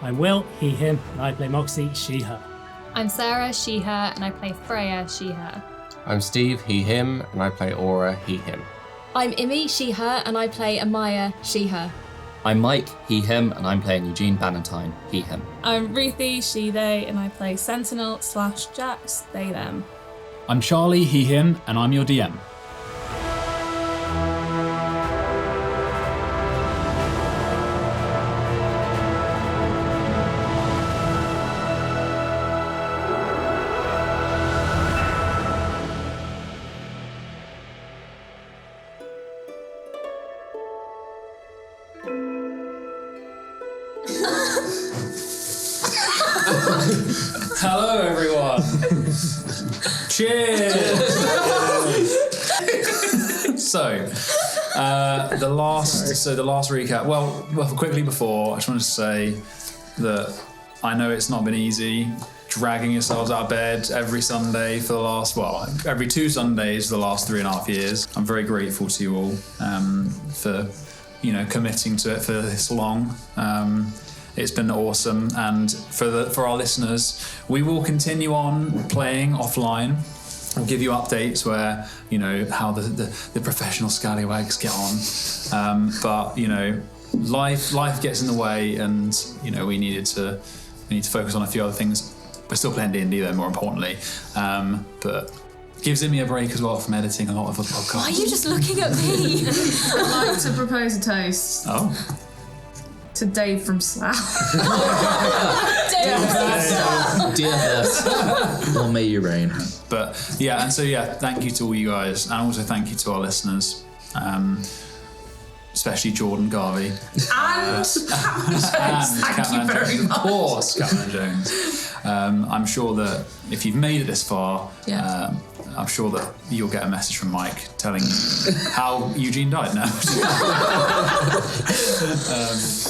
I'm Will, he, him, and I play Moxie, she, her. I'm Sarah, she, her, and I play Freya, she, her. I'm Steve, he, him, and I play Aura, he, him. I'm Imi, she, her, and I play Amaya, she, her. I'm Mike, he, him, and I'm playing Eugene Bannatyne, he, him. I'm Ruthie, she, they, and I play Sentinel/Jax, they, them. I'm Charlie, he, him, and I'm your DM. Hello, everyone. Cheers. So, the last recap. Well, quickly before, I just wanted to say that I know it's not been easy dragging yourselves out of bed every Sunday for the last, every 2 Sundays for the last 3.5 years. I'm very grateful to you all for, committing to it for this long. It's been awesome, and for our listeners, we will continue on playing offline. We'll give you updates where how the professional scallywags get on, but life gets in the way, and we need to focus on a few other things. We're still playing D&D though, more importantly, but gives me a break as well from editing a lot of the podcasts. Why are you just looking at me? I'd like to propose a toast. Oh. To Dave from Slough. Dear Hurst, long may you reign. But thank you to all you guys, and also thank you to our listeners, especially Jordan Garvey. And Captain Jones, thank you very much. Of course, Captain Jones. I'm sure that if you've made it this far, I'm sure that you'll get a message from Mike telling you how Eugene died now.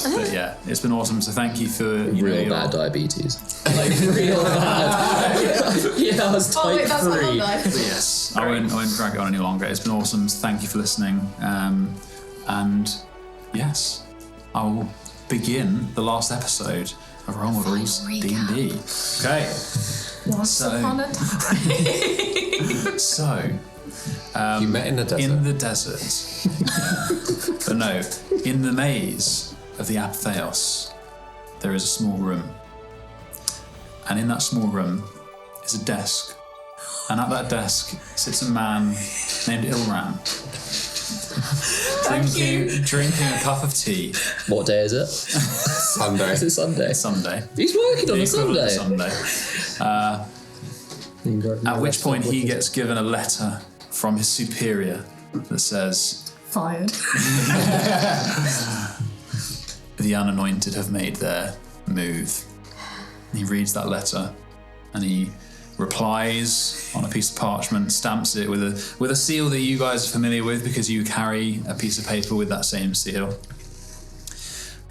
But yeah, it's been awesome. So thank you for real bad diabetes. Like real bad. Yeah, I was type 3. Yes, I won't drag it on any longer. It's been awesome. So thank you for listening. And yes, I will begin the last episode of Role Models D&D. Okay. Once upon a time. So, you met in the desert. In the desert. But no, in the maze of the Aptheos, there is a small room. And in that small room is a desk. And at that desk sits a man named Ilran. Drinking a cup of tea. What day is it? Sunday. Is it Sunday? Sunday. He's working on a Sunday. At which point he gets given a letter from his superior that says, Fired. The unanointed have made their move. And he reads that letter and he replies on a piece of parchment, stamps it with a seal that you guys are familiar with because you carry a piece of paper with that same seal.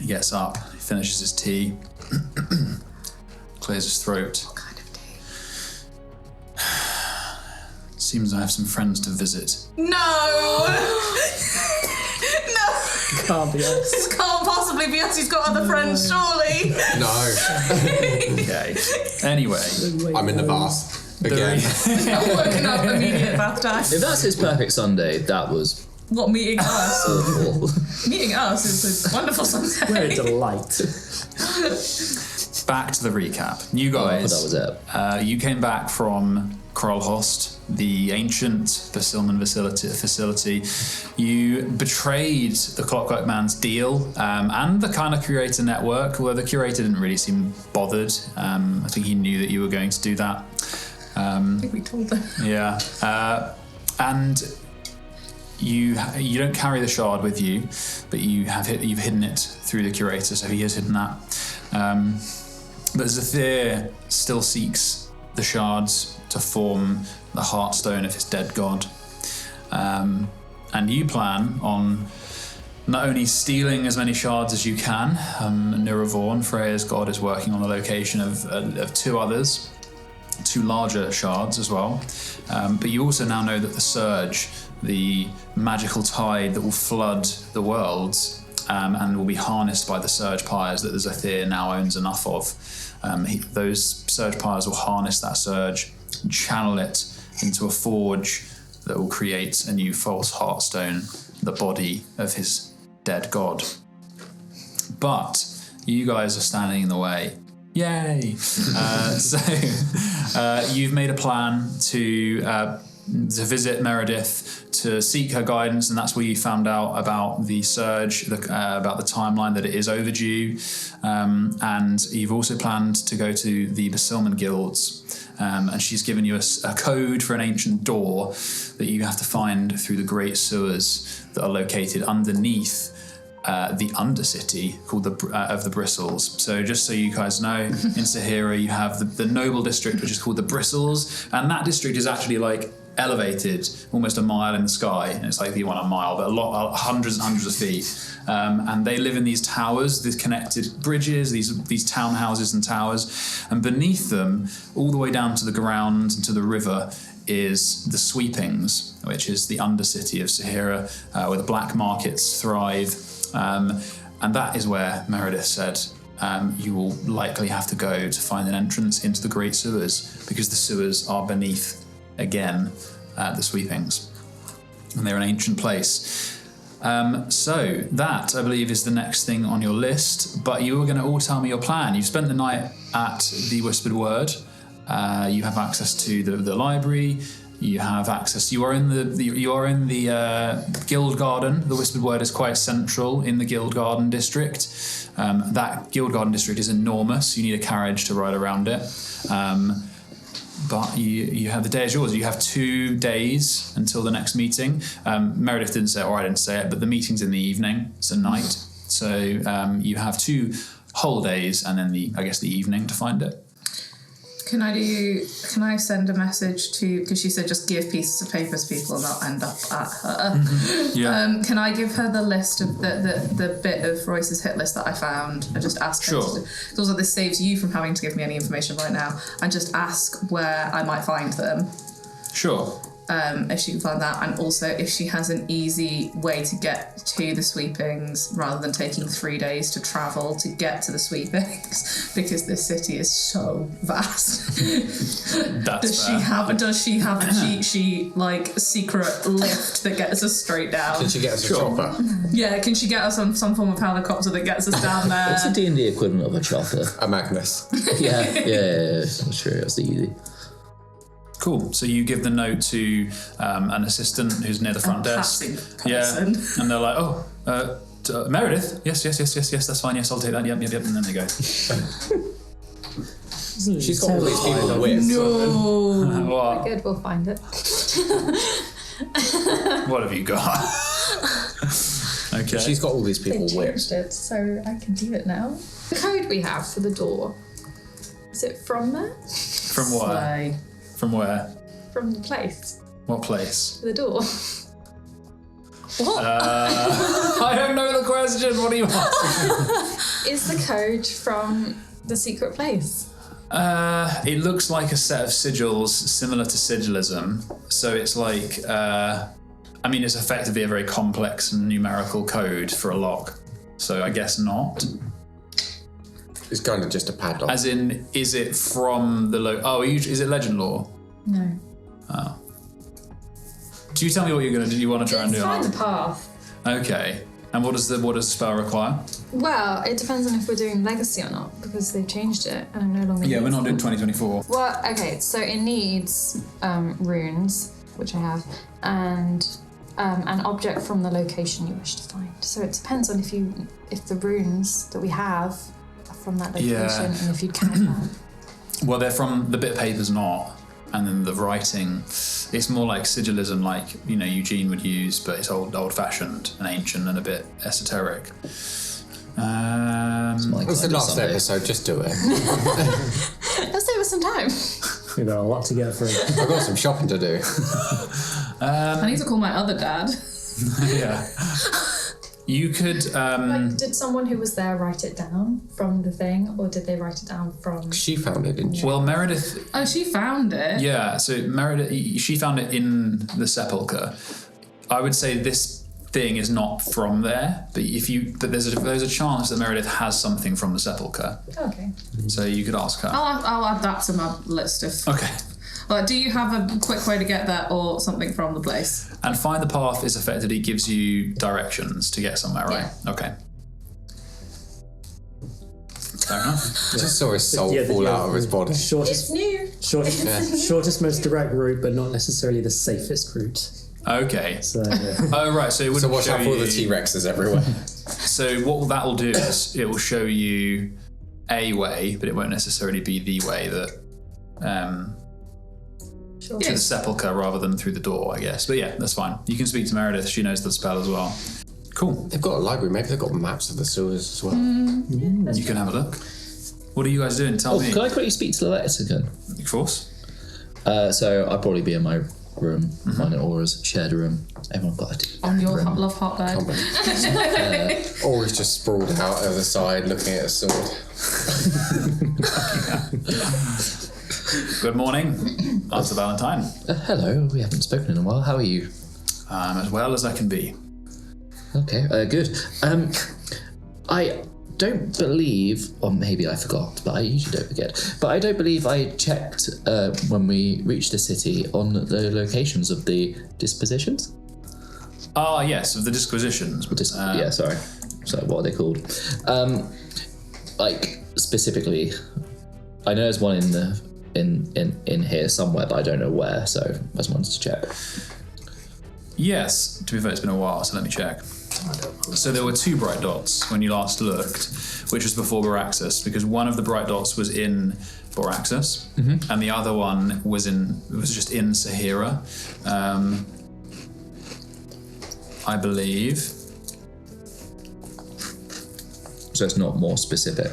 He gets up, he finishes his tea, clears his throat. What kind of tea? Seems I have some friends to visit. No! No! Can't be us. This can't possibly be us. He's got other friends, surely. No. Okay. Anyway. I'm in the bath. Again. I'm woken up immediate bath time. If that's his perfect Sunday, that was What, meeting us? awful. Meeting us is a wonderful Sunday. We're a delight. Back to the recap. You guys. that was it. You came back from Krolhost, the ancient Basilman facility. You betrayed the Clockwork Man's deal and the kind of Curator network, although the Curator didn't really seem bothered. I think he knew that you were going to do that. I think we told them. Yeah. And you don't carry the shard with you, but you've hidden it through the Curator, so he has hidden that. But Xethir still seeks the shards to form the heartstone of his dead god. And you plan on not only stealing as many shards as you can. Niravorn, Freya's god, is working on the location of 2 others, 2 larger shards as well. But you also now know that the surge, the magical tide that will flood the worlds, and will be harnessed by the surge pyres that the Xethir now owns enough of. Those surge pyres will harness that surge, channel it into a forge that will create a new false heartstone, the body of his dead god. But you guys are standing in the way. Yay! So you've made a plan to visit Meredith, to seek her guidance, and that's where you found out about the surge, about the timeline, that it is overdue. And you've also planned to go to the Basilman guilds, and she's given you a code for an ancient door that you have to find through the great sewers that are located underneath the undercity called of the Bristles. So just so you guys know, in Sahira you have the noble district, which is called the Bristles, and that district is actually like elevated almost a mile in the sky, and it's like, you want a mile, but hundreds and hundreds of feet. And they live in these towers, these connected bridges, these townhouses and towers, and beneath them, all the way down to the ground and to the river, is the Sweepings, which is the undercity of Sahira, where the black markets thrive. And that is where Meredith said you will likely have to go to find an entrance into the great sewers, because the sewers are beneath, again, the Sweepings. And they're an ancient place. So that, I believe, is the next thing on your list. But you were going to all tell me your plan. You've spent the night at the Whispered Word. You have access to the library. You have access. You are in the Guild Garden. The Whispered Word is quite central in the Guild Garden district. That Guild Garden district is enormous. You need a carriage to ride around it. But you have, the day is yours. You have 2 days until the next meeting. Meredith didn't say it, or I didn't say it, but the meeting's in the evening. It's a night. So you have 2 whole days and then the evening to find it. Can I send a message to, because she said just give pieces of paper to people and they'll end up at her. Yeah. Can I give her the list of the bit of Royce's hit list that I found and just ask her to, because also this saves you from having to give me any information right now, and just ask where I might find them. Sure. If she can find that, and also if she has an easy way to get to the Sweepings rather than taking 3 days to travel to get to the Sweepings, because this city is so vast. Does she have a cheat sheet, like secret lift that gets us straight down? Can she get us a chopper? Yeah, can she get us on some form of helicopter that gets us down there? What's the D&D equivalent of a chopper? A Magnus. Yeah, I'm sure that's easy. Cool. So you give the note to an assistant who's near the front desk. Yeah, and they're like, Meredith. Yes, that's fine. Yes, I'll take that. Yep. And then they go. She's got all these people with. No. What? Good, we'll find it. What have you got? Okay. She's got all these people They with. changed it, so I can do it now. The code we have for the door, is it from there? From what? Slay. From where? From the place. What place? The door. What? I don't know the question. What are you asking? Is the code from the secret place? It looks like a set of sigils similar to sigilism. So it's like, it's effectively a very complex numerical code for a lock. So I guess not. It's kind of just a padlock. As in, is it from the is it legend lore? No. Oh. Do you tell me what you're going to do? You want to try and do? Find the path. Okay. And what does the spell require? Well, it depends on if we're doing legacy or not, because they've changed it and I'm no longer. Yeah, we're not doing 2024. Well, okay, so it needs runes, which I have, and an object from the location you wish to find. So it depends on if the runes that we have are from that location, and if you count that. Well, they're from the bit of paper's not, and then the writing, it's more like sigilism, like Eugene would use, but it's old-fashioned and ancient and a bit esoteric. It's the last episode. Just do it. Let's save us some time. We've got a lot to get through. I've got some shopping to do. I need to call my other dad. Yeah. You could. Did someone who was there write it down from the thing, or did they write it down from? She found it, didn't she? Well, Meredith. Oh, she found it. Yeah. So Meredith, she found it in the sepulchre. I would say this thing is not from there, but there's a chance that Meredith has something from the sepulchre. Okay. So you could ask her. I'll add that to my list of. Okay. Do you have a quick way to get there or something from the place? And find the path is effectively gives you directions to get somewhere, right? Yeah. Okay. Fair enough. Just saw his soul fall out of his body. It's new. Shortest, most direct route, but not necessarily the safest route. Okay. So, Oh, right. So it wouldn't So watch show out for all the you- T-Rexes everywhere. So what that will do is it will show you a way, but it won't necessarily be the way that to the sepulchre rather than through the door, I guess. But yeah, that's fine. You can speak to Meredith. She knows the spell as well. Cool. They've got a library. Maybe they've got maps of the sewers as well. You can have a look. What are you guys doing? Tell me. Can I quickly speak to the Lexicon? Of course. So I'd probably be in my room. Mine and Aura's shared a room. Everyone got a On your room. love hot bed. Or he's just sprawled out over the side looking at a sword. Good morning, Arthur Valentine. Hello, we haven't spoken in a while. How are you? I'm as well as I can be. Okay, good. I don't believe, or maybe I forgot, but I usually don't forget, but I don't believe I checked when we reached the city on the locations of the dispositions. Ah, yes, of the disquisitions. Yeah, sorry. So what are they called? Like specifically, I know there's one in here somewhere, but I don't know where. So I just wanted to check. Yes, to be fair, it's been a while, so let me check. So there were 2 bright dots when you last looked, which was before Boraxis, because one of the bright dots was in Boraxis, and the other one was just in Sahira, I believe. So it's not more specific.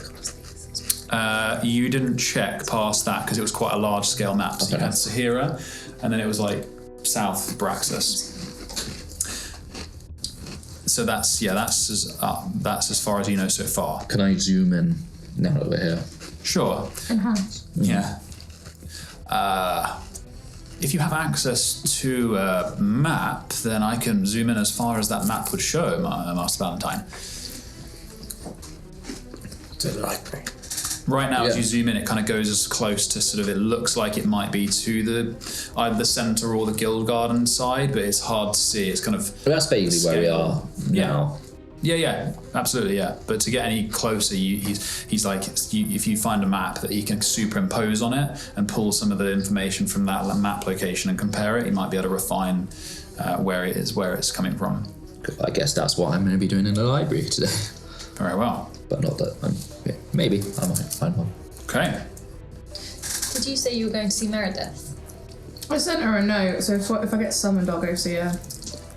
You didn't check past that because it was quite a large scale map. So you had Sahira, and then it was like south Boraxis. So that's as far as you know so far. Can I zoom in now that we're here? Sure. Enhance. Yeah. If you have access to a map, then I can zoom in as far as that map would show, Master Valentine. To the library. Right now, as Yeah. you zoom in, it kind of goes as close to sort of, it looks like it might be to either the centre or the Guild Garden side, but it's hard to see. It's kind of... Well, that's basically where we are now. Yeah, absolutely, yeah. But to get any closer, he's like, if you find a map that he can superimpose on it and pull some of the information from that map location and compare it, he might be able to refine where it's coming from. I guess that's what I'm going to be doing in the library today. Very well. But not that maybe I might find one. Okay. Did you say you were going to see Meredith? I sent her a note, so if I get summoned, I'll go see her.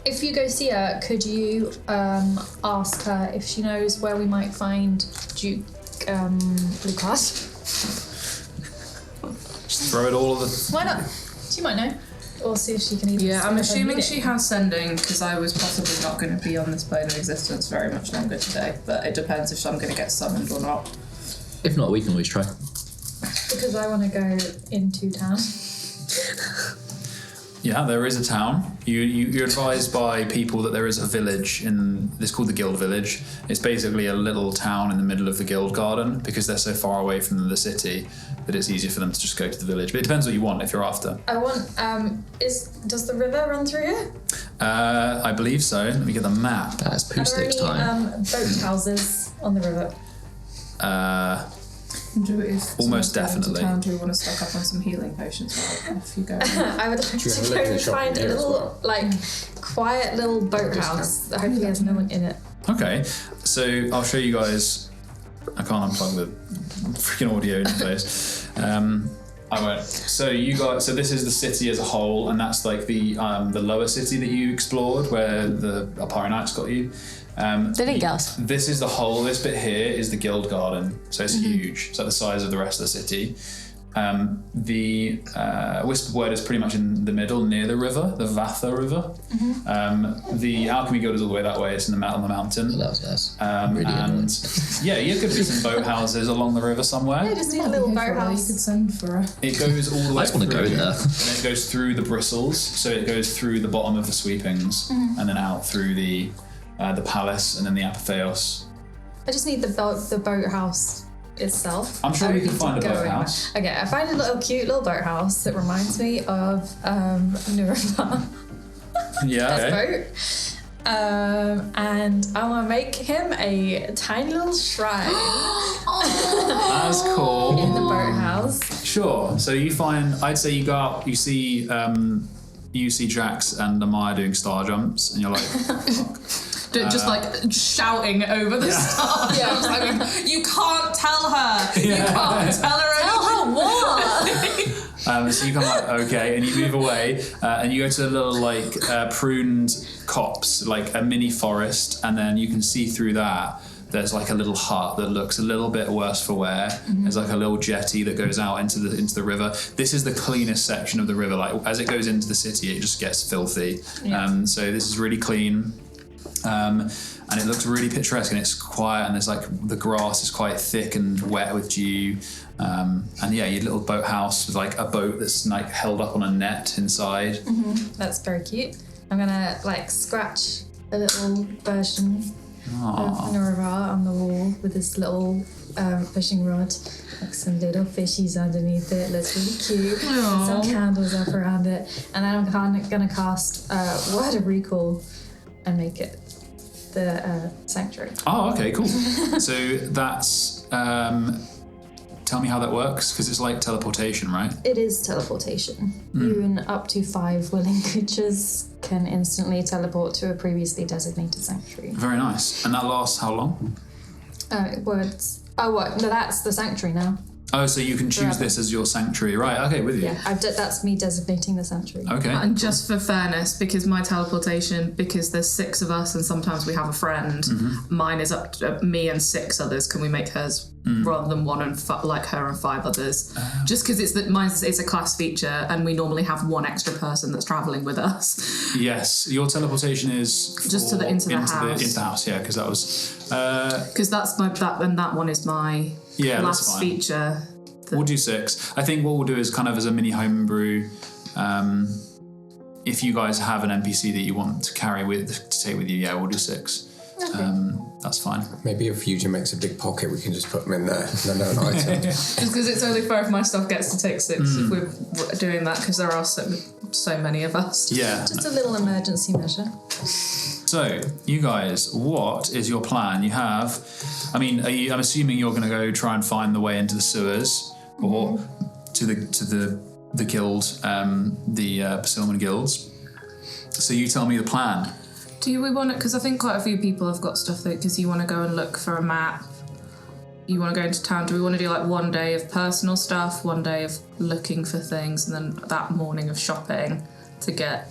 If you go see her, could you ask her if she knows where we might find Duke Lucas? Just throw it all of the... Why not? She might know. Or see if she can even... Yeah, I'm send her assuming reading. she has sending, because I was possibly not going to be on this plane of existence very much longer today, but it depends if I'm going to get summoned or not. If not, we can always try. Because I want to go into town. Yeah, there is a town. You're advised by people that there is a village it's called the Guild Village. It's basically a little town in the middle of the Guild Garden because they're so far away from the city that it's easier for them to just go to the village. But it depends what you want if you're after. I want, does the river run through here? I believe so. Let me get the map. That's Are poo there sticks any time. boat houses on the river? Almost definitely. Do we want to stock up on some healing potions if you go? I would like you have a to look go in the and shop find a here as little, well? quiet little boathouse that hopefully has no one in it. Okay, so I'll show you guys. I can't unplug the freaking audio interface. I won't. So so this is the city as a whole, and that's like the lower city that you explored, where the Alpari Knights got you. They didn't get us. This is the whole. This bit here is the Guild Garden, so it's huge. It's like the size of the rest of the city. The Whispered Word is pretty much in the middle, near the river, the Vatha River. The Alchemy Guild is all the way that way. It's on the mountain. That's really and yeah, you could be some boathouses along the river somewhere. I just need a little boathouse. You could send for a... It goes all the way I just want to go in there. and it goes through the bristles, so it goes through the bottom of the sweepings and then out through the palace and then the apotheos. I just need the boathouse itself. I'm sure we can find a boathouse. Okay, I find a cute little boathouse that reminds me of Nurva. Yeah. Okay. Boat. And I want to make him a tiny little shrine That's cool. in the boathouse. Sure. So you find, I'd say you go out, you see Jax and Amaya doing star jumps, and you're like, fuck. Just like shouting over the stars. Yeah, I mean, you can't tell her. You can't tell her anything. Tell her what? So you come like, okay, and you move away, and you go to a little like pruned copse, like a mini forest, and then you can see through that. There's like a little hut that looks a little bit worse for wear. There's like a little jetty that goes out into the river. This is the cleanest section of the river. Like as it goes into the city, it just gets filthy. Yeah. So this is really clean. And it looks really picturesque, and it's quiet, and there's like the grass is quite thick and wet with dew, and yeah, your little boathouse with like a boat that's like held up on a net inside. That's very cute. I'm gonna like scratch a little version of Nurva on the wall with this little fishing rod, like some little fishies underneath it. Looks really cute. With some candles up around it, and then I'm gonna cast Word of Recall and make it the sanctuary. Oh, okay, cool. So that's tell me how that works, because it's like teleportation, right? It is teleportation. You and up to 5 willing creatures can instantly teleport to a previously designated sanctuary. Very nice. And that lasts how long? Words. Oh, what? No, that's the sanctuary now. Oh, so you can choose this as your sanctuary, right? Okay, with you. Yeah, that's me designating the sanctuary. Okay. And just for fairness, because my teleportation, because there's 6 of us and sometimes we have a friend, mine is up to me and 6 others. Can we make hers rather than 1 and like her and 5 others? Just because mine's a class feature, and we normally have 1 extra person that's traveling with us. Yes, your teleportation is Just into the house. Into the house, yeah, because that was. Because that one is my that's class fine. feature. We'll do 6. I think what we'll do is kind of as a mini homebrew. If you guys have an NPC that you want to take with you, yeah, we'll do 6. Okay. That's fine. Maybe if Fusion makes a big pocket, we can just put them in there. Then they're an item. Just because it's only fair if my stuff gets to take 6 if we're doing that, because there are so many of us. Yeah. Just a little emergency measure. So, you guys, what is your plan? You have, I'm assuming you're going to go try and find the way into the sewers, or to the guild, the Basilman guilds. So you tell me the plan. Do we want it? Because I think quite a few people have got stuff there. Because you want to go and look for a map. You want to go into town. Do we want to do like 1 day of personal stuff, 1 day of looking for things, and then that morning of shopping to get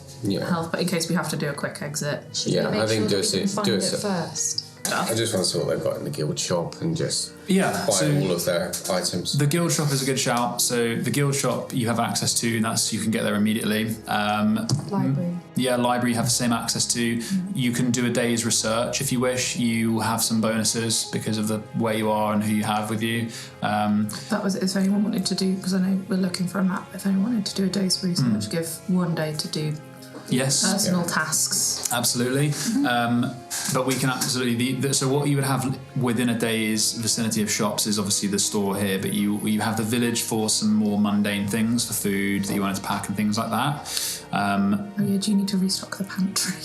health? But in case we have to do a quick exit. Should we make I think sure do that we can find it it first? I just want to see what they've got in the guild shop and just Yeah. buy So all of their items. the guild shop is a good shout. So the guild shop you have access to, and you can get there immediately. Library. Yeah, library you have the same access to. You can do a day's research if you wish. You have some bonuses because of where you are and who you have with you. That was it. If anyone wanted to do, because I know we're looking for a map. If anyone wanted to do a day's research, give 1 day to do personal tasks. Absolutely. But we can absolutely. So what you would have within a day's vicinity of shops is obviously the store here, but you have the village for some more mundane things, for food that you wanted to pack and things like that. Do you need to restock the pantry?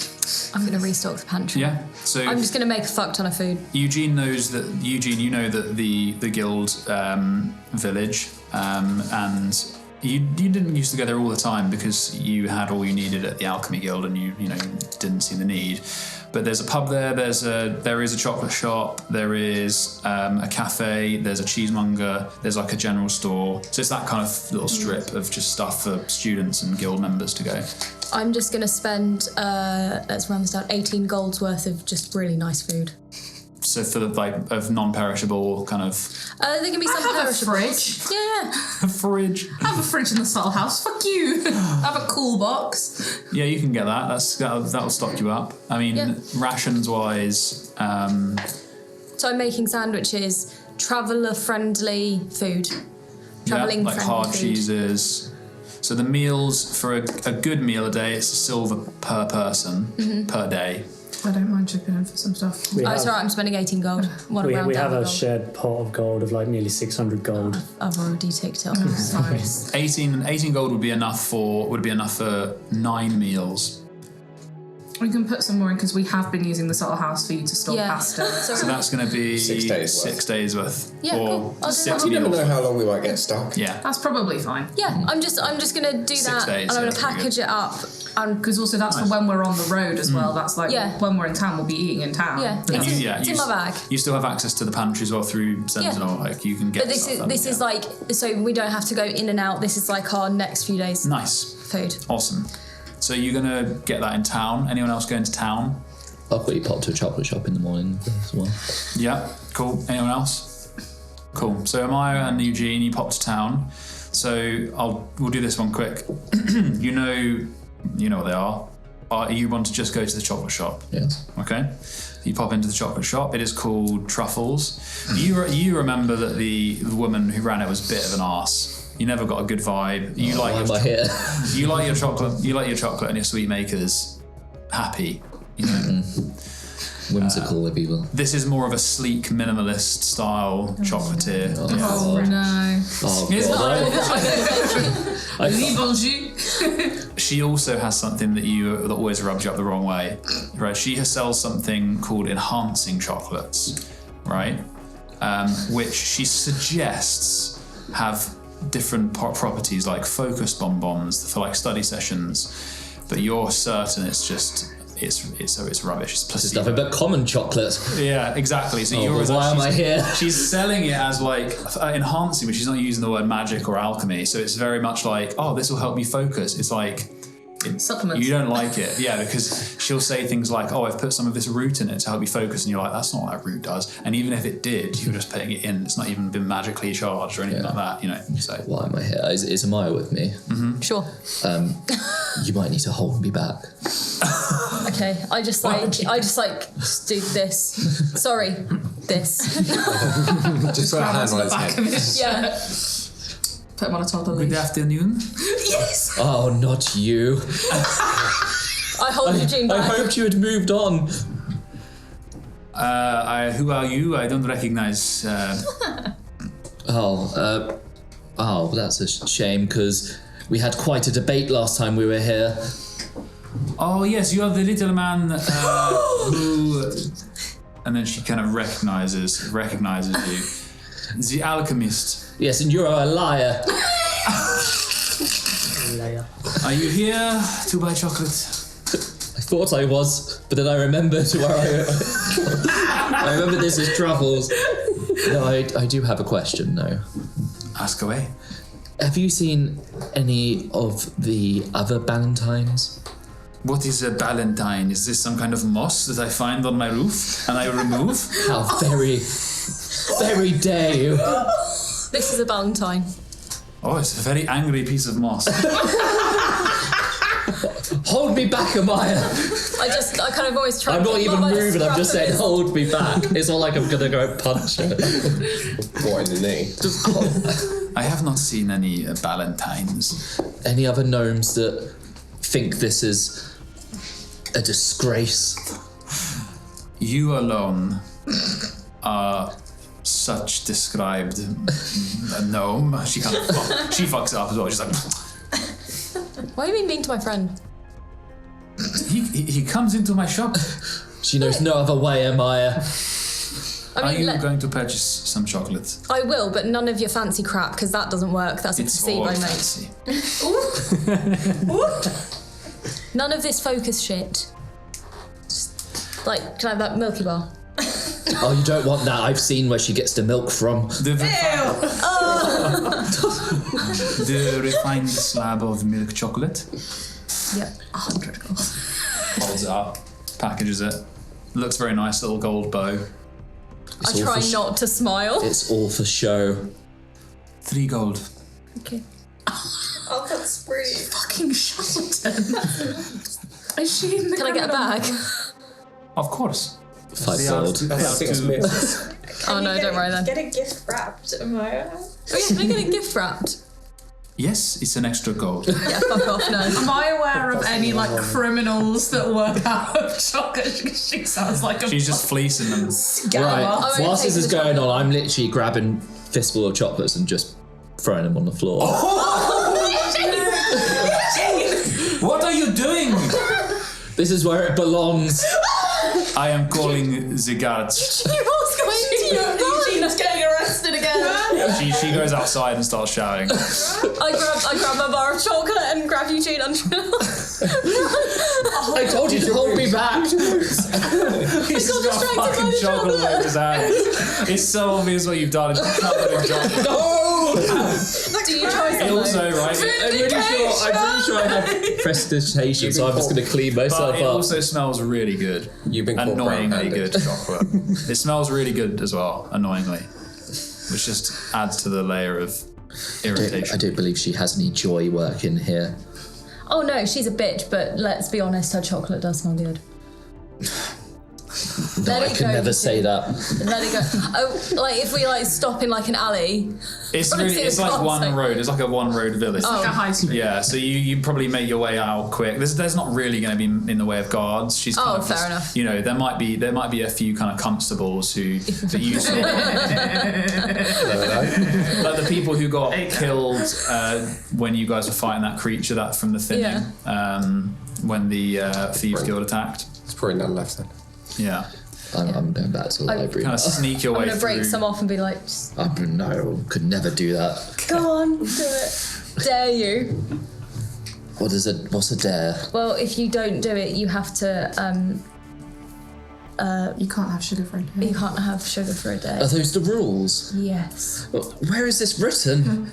I'm going to restock the pantry. Yeah. So I'm just going to make a fuck ton of food. Eugene, you know that the guild village, and you didn't used to go there all the time because you had all you needed at the Alchemy Guild, and you didn't see the need. But there's a pub there. There is a chocolate shop. There is a cafe. There's a cheesemonger. There's like a general store. So it's that kind of little strip of just stuff for students and guild members to go. I'm just going to spend, let's round this out, 18 gold's worth of just really nice food. So for the of non-perishable kind of There can be some have a perishables. fridge. Yeah. fridge. I have a fridge in the subtle house. Fuck you. I have a cool box. Yeah, you can get that. That'll stock you up. I mean, Yeah. rations wise. So I'm making sandwiches, traveller-friendly food. Travelling like friendly hard food. cheeses. So the meals for a good meal a day, it's silver per person per day. I don't mind chipping in for some stuff. It's alright, I'm spending 18 gold. We have a gold. shared pot of gold of like nearly 600 gold. I've already ticked it off. Nice. 18 gold would be enough for 9 meals. We can put some more in because we have been using the subtle house for you to store Yeah. pasta. So that's going to be 6 days worth. 6 days worth. Yeah, or cool. I'll do 6 that. You never meals. know how long we might get stuck. Yeah. That's probably fine. Yeah, I'm just gonna do 6 that, days, and I'm yeah, gonna that'd be package it up. And Because also that's for when we're on the road as well. That's like Yeah. when we're in town, we'll be eating in town. yeah, And it's, it's in my bag. You still have access to the pantry as well through Sentinel. Like you can get. But stuff this is like, so we don't have to go in and out. This is like our next few days nice, food. awesome. So you're gonna get that in town. Anyone else going to town? I'll quickly pop to a chocolate shop in the morning as well. Yeah, cool. Anyone else? Cool. So Amaya and Eugene, you pop to town. So we'll do this one quick. you know what they are. You want to just go to the chocolate shop. Yes. Okay. You pop into the chocolate shop. It is called Truffles. You remember that the woman who ran it was a bit of an arse. You never got a good vibe. You Why am I here? You like your chocolate. You like your chocolate and your sweet makers happy. You know. Whimsical, if you will. This is more of a sleek, minimalist style chocolatier. Oh, Yeah. Oh no. Oh, It's God. She also has something that always rubs you up the wrong way, right? She sells something called enhancing chocolates, right? Which she suggests have different properties, like focus bonbons for like study sessions, but you're certain it's rubbish. It's It's placebo. nothing but common chocolate. Yeah, exactly. So Why am I here? She's selling it as like enhancing, but she's not using the word magic or alchemy. So it's very much like, oh, this will help you focus. It's like Supplements. you don't like it, yeah, because she'll say things like, oh, I've put some of this root in it to help you focus, and you're like, that's not what that root does. And even if it did, you're just putting it in. It's not even been magically charged or anything like that, you know. So Why am I here? Is Amaya with me? Sure. You might need to hold me back. Okay. I just do this. Sorry. This. Just put a hand on his head. Yeah. Put him on a toddler good leash. afternoon. Yes. Oh, not you. I hold Eugene I back. hoped you had moved on. Who are you? I don't recognize. Oh, that's a shame, because we had quite a debate last time we were here. Oh yes, you are the little man who. And then she kind of recognizes you. The alchemist. Yes, and you're a liar. Are you here to buy chocolate? I thought I was, but then I remembered where I remember this is Truffles. No, I do have a question, though. Ask away. Have you seen any of the other Ballantines? What is a Ballantine? Is this some kind of moss that I find on my roof and I remove? How very dare you? This is a Valentine. Oh, it's a very angry piece of moss. Hold me back, Amaya. I kind of always try. I'm not even moving, I'm just saying, his... hold me back. It's not like I'm gonna go punch her. What in the knee? Just hold. I have not seen any Ballantines. Any other gnomes that think this is a disgrace? You alone are such described a gnome. She kind of she fucks it up as well. She's like, Why are you being mean to my friend? he comes into my shop. She knows no other way, Amaya. I Are mean, you going to purchase some chocolate? I will, but none of your fancy crap, because that doesn't work. That's a It's placebo, all mate. fancy. None of this focus shit. Just, like, can I have that Milky Bar? Oh, you don't want that. I've seen where she gets the milk from. The refined slab of milk chocolate. Yep, 100 gold. Holds it up, packages it. Looks very nice, little gold bow. I try not to smile. It's all for show. 3 gold. Okay. Oh, that's pretty. Fucking Shackleton. Is she in the Can I get a bag? Of course. 5 They are- gold. they are two- Oh no, don't worry then. Get a gift wrapped. Am I? Oh yeah, can I get a gift wrapped? Yes, it's an extra gold. Yeah, fuck off, no. Am I aware of any like criminals that work out of chocolate? She sounds like a She's just fleecing them. Right. I'm gonna Whilst take this is the going on, I'm literally grabbing fistful of chocolates and just throwing them on the floor. What are you doing? This is where it belongs. I am calling the guards. Eugene's getting arrested again. She goes outside and starts shouting. I grab my bar of chocolate and grab Eugene under I told you to hold me back. He's got got distracted by fucking the chocolate chocolate. in his hand. It's so obvious what you've done. It's covered in chocolate. No! Do you try It something? also, right? I'm pretty sure I have prestidigitation, so I'm just going to clean myself But it up. also smells really good. You've been caught Annoyingly brown-handed. good chocolate. It smells really good as well, annoyingly. Which just adds to the layer of irritation. I don't believe she has any joy working here. Oh no, she's a bitch, but let's be honest, her chocolate does smell good. No, I it could go, never Eugene. say that. Let it go. Oh, like if we like stop in like an alley. It's Honestly, really, it's it's like one classic. road. It's like a one-road village. Like a high street. Yeah, so you probably make your way out quick. There's not really going to be in the way of guards. She's kind Oh, of fair just, enough. You know, there might be a few kind of constables who that you saw, like the people who got killed when you guys were fighting that creature that from the thinning. When the thieves guild attacked. There's probably none left then. Yeah, I'm going back to the library. kind of sneak your I'm way gonna break through. some off and be like, just No, could never do that. go on, do it. Dare you? What's a dare? Well, if you don't do it, you have to. You can't have sugar for a day. You can't have sugar for a day. Are those the rules? Yes. Where is this written?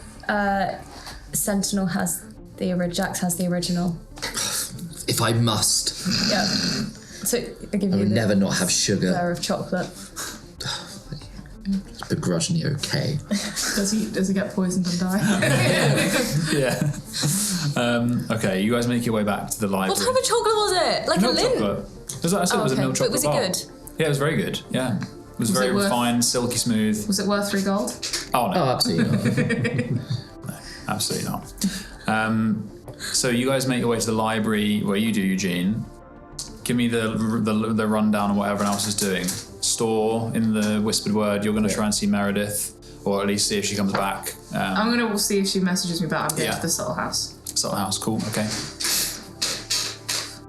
Sentinel has the Jax has the original. If I must, Yeah. So I give I you would the never not have sugar. bar of chocolate. Begrudgingly okay. Does he get poisoned and die? Yeah. Okay, you guys make your way back to the library. What type of chocolate was it? Like Milk a lint? chocolate. I said it was a milk But chocolate was it bar. good? Yeah, it was very good. Yeah. It was very it worth- refined, silky smooth. Was it worth 3 gold? Oh, no. Oh, absolutely not. Absolutely not. So you guys make your way to the library. Where you do, Eugene. Give me the rundown of what everyone else is doing. Store in the whispered word. You're going to try and see Meredith, or at least see if she comes back. I'm going to see if she messages me back. I'm going Yeah. to the Soul House. Salt House, cool. Okay.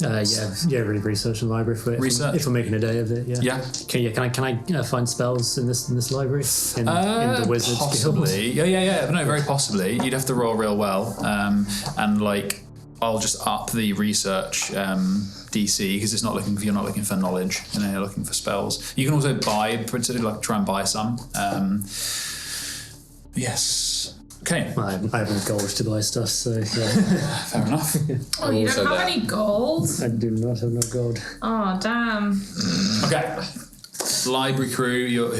Really research the library for it. Research? If we're making a day of it, yeah. Yeah. Can I find spells in this library in the Wizards Guild? Possibly. Yeah. No, very possibly. You'd have to roll real well, and like I'll just up the research DC because you're not looking for knowledge, you're looking for spells. You can also try and buy some. Yes. Okay. I haven't gold to buy stuff, so yeah. Fair enough. Oh, you Also don't have that. any gold? I do not have no gold. Oh, damn. Okay. Library crew, you're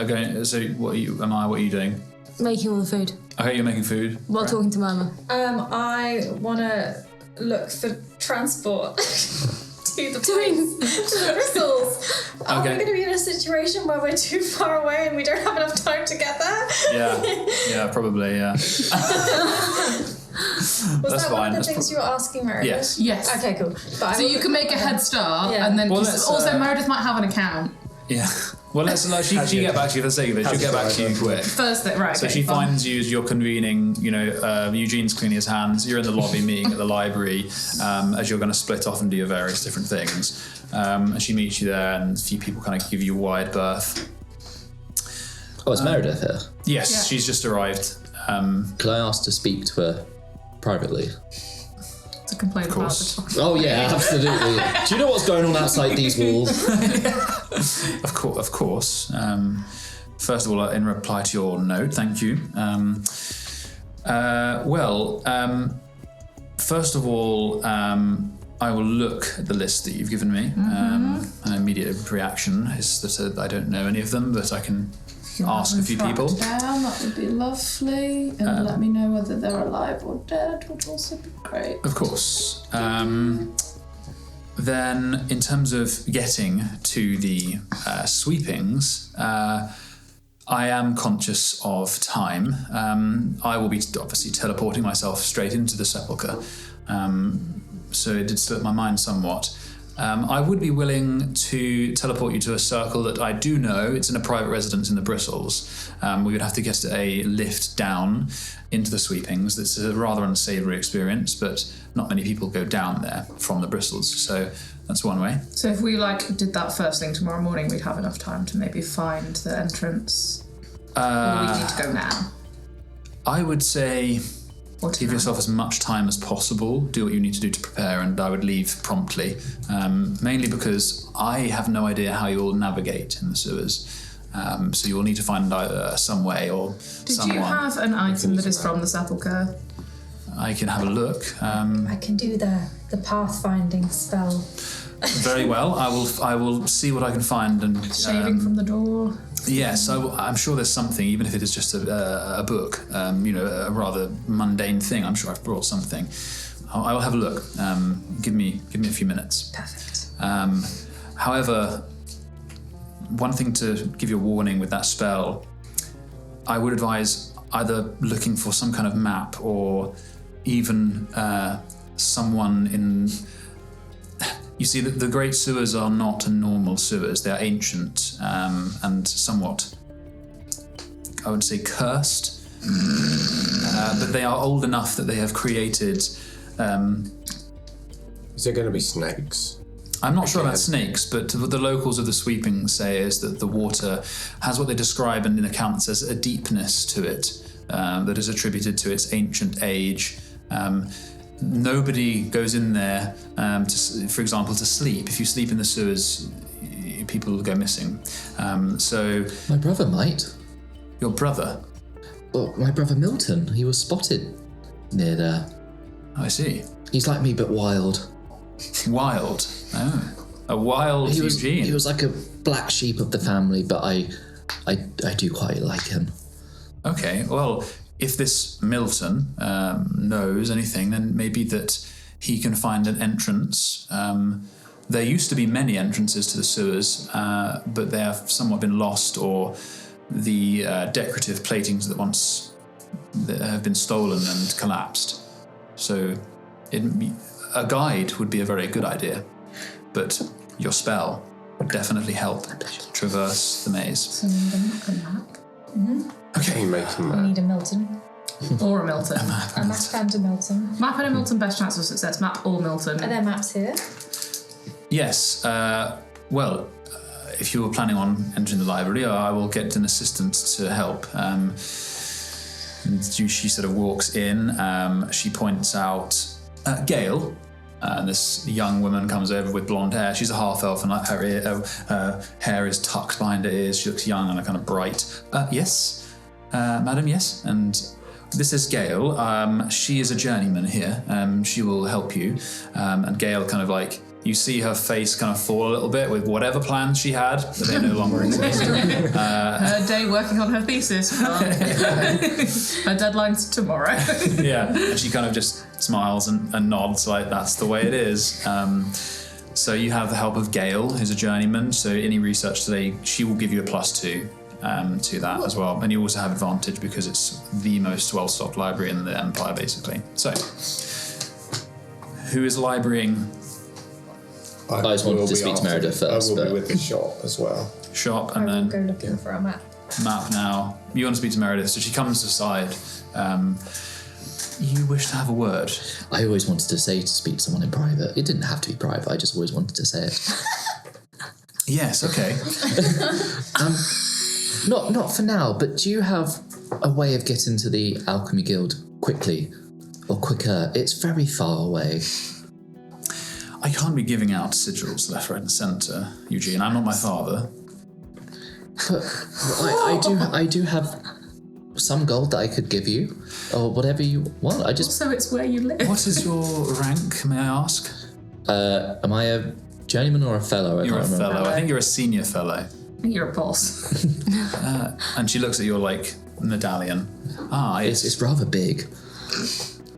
going. So what are you doing? Making all the food Okay, you're making food. while talking to Mama. I want to look for transport to the place, to the bristles. Are we Okay. going to be in a situation where we're too far away and we don't have enough time to get there? Yeah, probably. Yeah. Was That's that one fine. of That's the things you were asking, Meredith? Yes. Yes. Okay, cool. But So you can make a head start, Yeah. and then Well, 'cause let's, also Meredith might have an account. Yeah. Well, she get back to you for the sake of it. She'll get back to you quick. First thing, right? So okay, she fine. finds you as you're convening, Eugene's cleaning his hands, you're in the lobby meeting at the library as you're going to split off and do your various different things. And she meets you there and a few people kind of give you a wide berth. Oh, it's Meredith here. Yes, Yeah. she's just arrived. Can I ask to speak to her privately? To complain Of about course. the chocolate. Oh yeah, absolutely. Do you know what's going on outside these walls? Of course. First of all, in reply to your note, thank you. First of all, I will look at the list that you've given me. An immediate reaction is that I don't know any of them, but I can ask a few people. Down, that would be lovely. And let me know whether they're alive or dead would also be great. Of course. Then, in terms of getting to the sweepings, I am conscious of time. I will be obviously teleporting myself straight into the sepulchre, so it did slip my mind somewhat. I would be willing to teleport you to a circle that I do know. It's in a private residence in the Bristles. We would have to get a lift down into the sweepings. It's a rather unsavoury experience, but not many people go down there from the Bristles, so that's one way. So if we did that first thing tomorrow morning, we'd have enough time to maybe find the entrance. Or we need to go now. I would say give yourself as much time as possible. Do what you need to do to prepare, and I would leave promptly. Mainly because I have no idea how you'll navigate in the sewers. So you will need to find either some way or someone. Did you have an item that is from the sepulchre? I can have a look. I can do the pathfinding spell. Very well. I will see what I can find and Shaving from the door. Yes, I'm sure there's something, even if it is just a book. A rather mundane thing. I'm sure I've brought something. I will have a look. Give me a few minutes. Perfect. However, one thing to give you a warning with that spell, I would advise either looking for some kind of map or even someone in. You see, the Great Sewers are not normal sewers. They are ancient and somewhat, I would say, cursed. But they are old enough that they have created... Is there going to be snakes? I'm not sure about snakes, but what the locals of the sweeping say is that the water has what they describe in accounts as a deepness to it that is attributed to its ancient age. Nobody goes in there, for example, to sleep. If you sleep in the sewers, people go missing. So My brother might. your brother? Well, my brother Milton, he was spotted near there. I see. He's like me, but wild. Wild. Oh, a wild Eugene. He was like a black sheep of the family, but I do quite like him. Okay, well, if this Milton knows anything, then maybe that he can find an entrance. There used to be many entrances to the sewers, but they have somewhat been lost, or the decorative platings that once have been stolen and collapsed. So a guide would be a very good idea, but your spell would definitely help traverse the maze. So we need a map. Okay, making We that. need a Milton. Or a Milton. A map and a Milton. Map and a Milton, best chance of success. Map or Milton. Are there maps here? Yes. If you were planning on entering the library, I will get an assistant to help. And she sort of walks in. She points out Gail. And this young woman comes over with blonde hair. She's a half-elf, and her hair is tucked behind her ears. She looks young and kind of bright. Yes, madam, yes. And this is Gail. She is a journeyman here. She will help you. And Gail kind of you see her face kind of fall a little bit with whatever plans she had, but they no longer exist. Her day working on her thesis. Her deadline's tomorrow. Yeah, and she kind of just smiles and nods like that's the way it is. So you have the help of Gail, who's a journeyman. So any research today, she will give you a +2 to that as well. And you also have advantage because it's the most well-stocked library in the Empire, basically. So, who is librarying? I just wanted to speak to Meredith first. I will be with the shop as well. Shop, I and will then go looking for a map. map now. You want to speak to Meredith, so she comes aside. You wish to have a word. I always wanted to speak to someone in private. It didn't have to be private. I just always wanted to say it. Yes, okay. Not for now, but do you have a way of getting to the Alchemy Guild quickly or quicker? It's very far away. I can't be giving out sigils left, right, and centre, Eugene. I'm not my father. But I do have some gold that I could give you, or whatever you want. So it's where you live. What is your rank, may I ask? Am I a journeyman or a fellow? You're a can't remember. fellow. I think you're a senior fellow. You're a boss. And she looks at your medallion. Yes. It's rather big.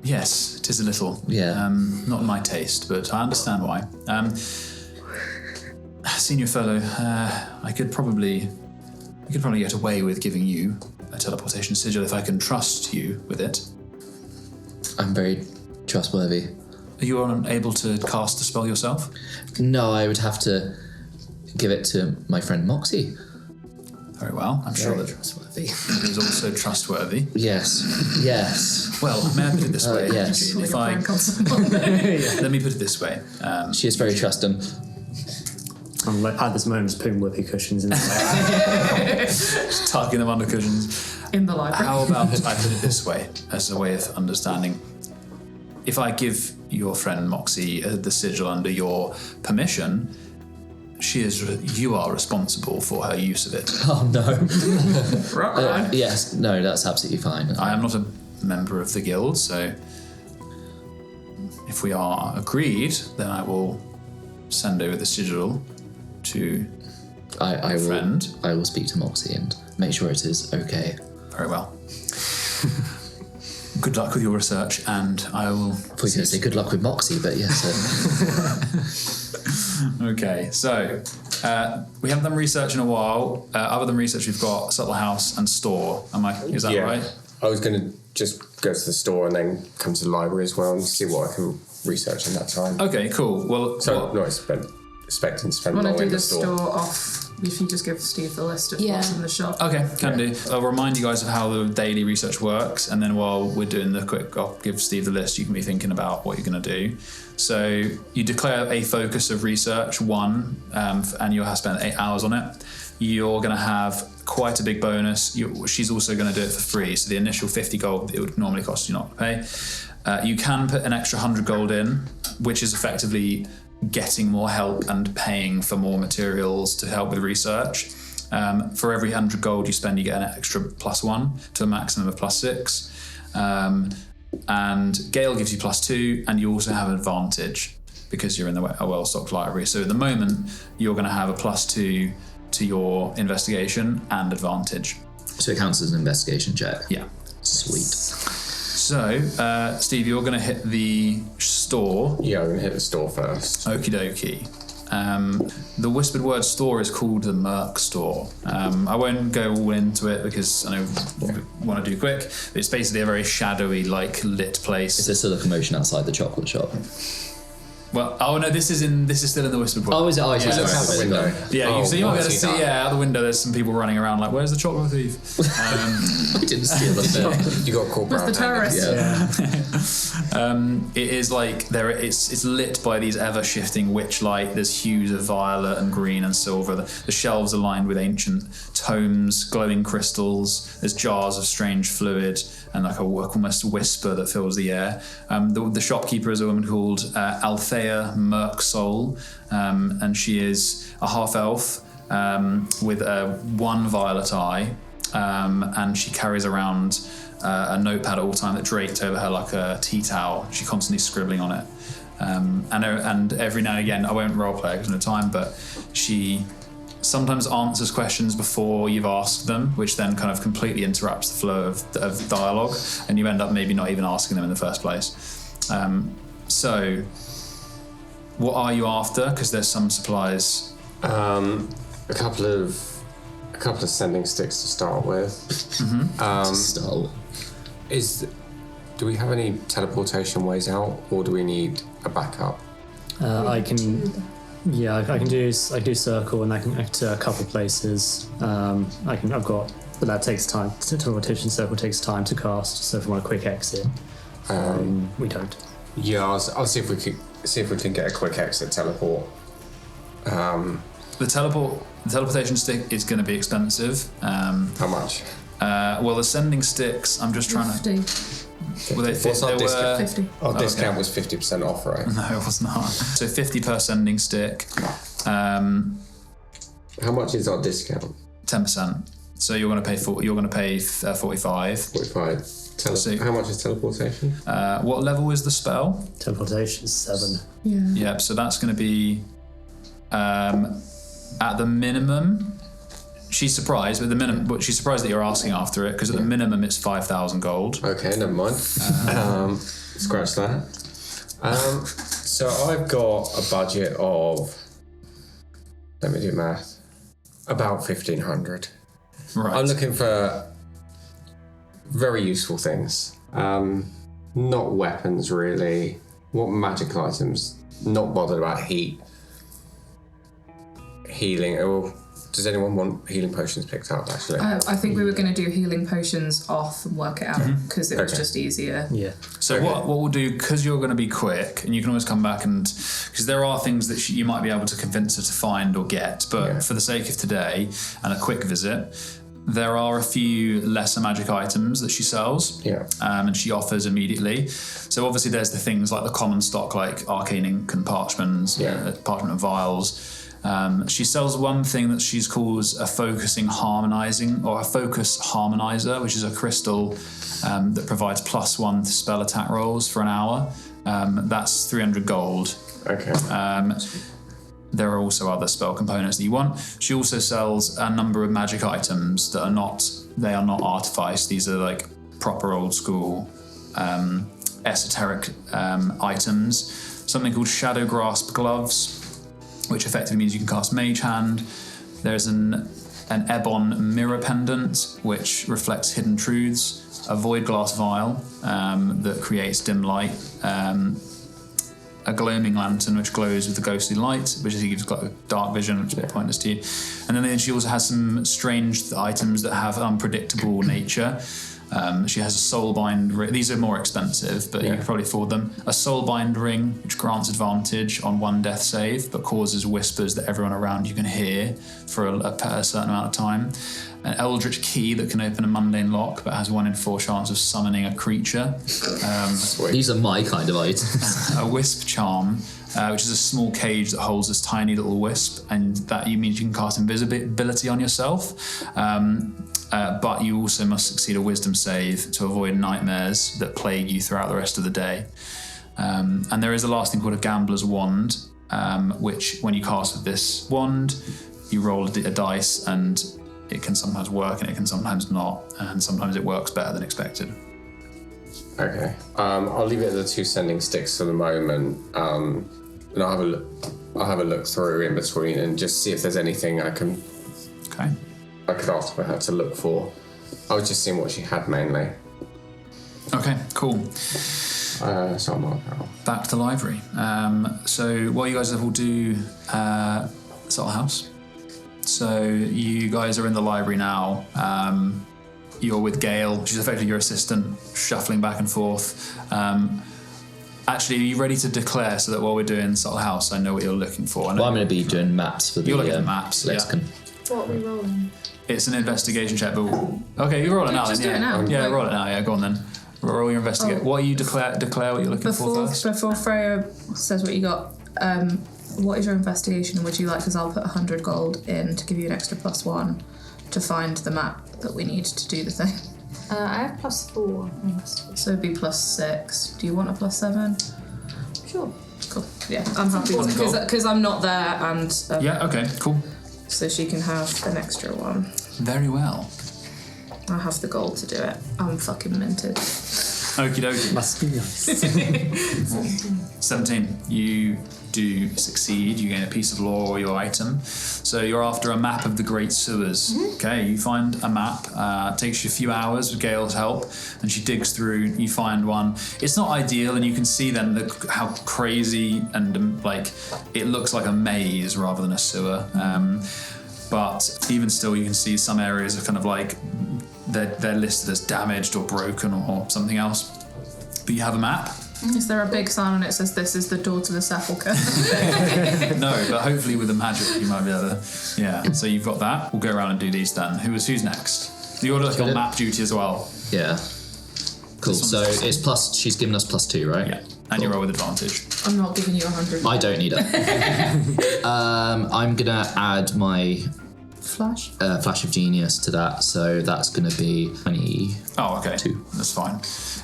Yes, it is a little. Yeah. Not my taste, but I understand why. Senior fellow, I could probably get away with giving you a teleportation sigil if I can trust you with it. I'm very trustworthy. Are you unable to cast the spell yourself? No, I would have to give it to my friend Moxie. Very well. I'm sure that trustworthy. it is also trustworthy. Yes. Well, may I put it this way, yes. Eugene? If I let me put it this way. She is very trusting. I'm like, at this moment just putting whoopee cushions in the Just tucking them under cushions. In the library. How about I put it this way, as a way of understanding? If I give your friend Moxie the sigil under your permission, you are responsible for her use of it. Oh no. Right. Yes, no, that's absolutely fine. I am not a member of the guild, so if we are agreed, then I will send over the sigil to I will, friend. I will speak to Moxie and make sure it is okay. Very well. Good luck with your research, and I will. I thought you were going to say good luck with Moxie, but yes. Okay, so we haven't done research in a while. Other than research, we've got subtle house and store. Is that right? I was going to just go to the store and then come to the library as well and see what I can research in that time. Okay, cool. Well, Expecting to spend I more want to in do the the store off. If you just give Steve the list of what's in the shop. Okay, can do. I'll remind you guys of how the daily research works, and then while we're doing I'll give Steve the list. You can be thinking about what you're going to do. So you declare a focus of research 1, and you'll have spent 8 hours on it. You're going to have quite a big bonus. She's also going to do it for free. So the initial 50 gold it would normally cost you not to pay. You can put an extra 100 gold in, which is effectively getting more help and paying for more materials to help with research. For every 100 gold you spend, you get an extra +1 to a maximum of +6. And Gale gives you +2, and you also have an advantage because you're in a well-stocked library. So at the moment, you're going to have a +2 to your investigation and advantage. So it counts as an investigation check? Yeah. Sweet. So, Steve, you're going to hit the store. Yeah, I'm going to hit the store first. Okie dokie. The whispered word store is called the Merc Store. I won't go all into it because I know we want to do quick. But it's basically a very shadowy, lit place. Is there still a commotion outside the chocolate shop? Well, oh no, this is still in the whispered word. Oh, is it? Oh, I see. Yeah, Look out the window. Yeah, so you might be able to see. that. Yeah, out the window, there's some people running around like, "Where's the chocolate thief?" I didn't steal the You got caught Where's the terrorist? It is like it's lit by these ever-shifting witch light. There's hues of violet and green and silver. The shelves are lined with ancient tomes, glowing crystals. There's jars of strange fluid and like almost whisper that fills the air. The shopkeeper is a woman called Althea Merksol, and she is a half-elf with one violet eye, and she carries around a notepad at all time that draped over her like a tea towel. She's constantly scribbling on it. And every now and again, I won't roleplay because no time, but she sometimes answers questions before you've asked them, which then kind of completely interrupts the flow of dialogue, and you end up maybe not even asking them in the first place. So, what are you after? Because there's some supplies. A couple of sending sticks to start with. Do we have any teleportation ways out, or do we need a backup? I can do circle, and I can to a couple places. But that takes time. Teleportation circle takes time to cast. So if we want a quick exit, we don't. Yeah, I'll see if we can get a quick exit teleport. The teleportation stick is going to be expensive. How much? Well, the sending sticks, I'm just trying to... 50. Well, What's our discount? 50. Our discount was 50% off, right? No, it was not. So 50 per sending stick. How much is our discount? 10%. So you're going to pay 45. 45. So- How much is teleportation? What level is the spell? Teleportation 7. Yep. So that's going to be at the minimum. She's surprised, but she's surprised that you're asking after it because at the minimum it's 5,000 gold. Okay, never mind. Scratch that. So I've got a budget of, let me do math, about 1,500. Right. I'm looking for very useful things. Not weapons, really. What magic items? Not bothered about heat. Healing. Oh, does anyone want healing potions picked up, actually? I think we were going to do healing potions off and work it out because it was just easier. Yeah. So what we'll do, because you're going to be quick, and you can always come back and... Because there are things that you might be able to convince her to find or get, but for the sake of today and a quick visit, there are a few lesser magic items that she sells, and she offers immediately. So obviously there's the things like the common stock, like arcane ink and parchments, parchment and vials. She sells one thing that she calls a focus harmonizer, which is a crystal that provides +1 to spell attack rolls for an hour. That's 300 gold. Okay. There are also other spell components that you want. She also sells a number of magic items that are not artifice. These are like proper old school esoteric items. Something called Shadow Grasp gloves, which effectively means you can cast Mage Hand. There's an Ebon mirror pendant, which reflects hidden truths. A void glass vial that creates dim light. A gloaming lantern which glows with the ghostly light, which gives dark vision, which is a bit pointless to you. And then she also has some strange items that have unpredictable nature. She has a soulbind ring. These are more expensive, but you can probably afford them. A soulbind ring, which grants advantage on 1 death save, but causes whispers that everyone around you can hear for a certain amount of time. An eldritch key that can open a mundane lock, but has 1 in 4 chance of summoning a creature. These are my kind of items. A wisp charm, which is a small cage that holds this tiny little wisp, and that means you can cast invisibility on yourself. But you also must succeed a wisdom save to avoid nightmares that plague you throughout the rest of the day. And there is a last thing called a gambler's wand, which when you cast with this wand, you roll a dice, and it can sometimes work and it can sometimes not, and sometimes it works better than expected. Okay. I'll leave it at the 2 sending sticks for the moment, and I'll have a look through in between and just see if there's anything I could ask for her to look for. I was just seeing what she had mainly. Okay, cool. So I'm back to the library. So while you guys will do Subtle House. So you guys are in the library now. You're with Gail. She's effectively your assistant, shuffling back and forth. Actually, are you ready to declare so that while we're doing Subtle House, I know what you're looking for? Well, I'm going to be doing maps for the You're looking at maps, lexicon. What are we rolling? It's an investigation check, but... Okay, you roll it now then, do it now. Yeah, roll it now, yeah, go on then. Roll your investigate. What you declare what you're looking for first? Before Freya says what you got, what is your investigation, and would you like, because I'll put 100 gold in to give you an extra +1 to find the map that we need to do the thing. I have +4. So it'd be +6. Do you want a +7? Sure. Cool. Yeah, I'm happy because I'm not there, and yeah. Okay. Cool. So she can have an extra one. Very well. I have the gold to do it. I'm fucking minted. Okie dokie. Must be nice. 17. You do succeed. You gain a piece of lore or your item. So you're after a map of the Great Sewers. Mm-hmm. Okay, you find a map. It takes you a few hours with Gail's help, and she digs through. You find one. It's not ideal, and you can see then how crazy and it looks like a maze rather than a sewer. But even still, you can see some areas are kind of like they're listed as damaged or broken or something else. But you have a map. Is there a big sign on it that says this is the door to the sepulchre? No, but hopefully with the magic you might be able to. Yeah, so you've got that. We'll go around and do these then. Who's next? You're looking on map duty as well. Yeah. Cool. So it's plus. She's given us +2, right? Yeah. And you roll with advantage. I'm not giving you 100. I don't need it. I'm gonna add my Flash of Genius to that, so that's going to be 20. Oh, okay. That's fine.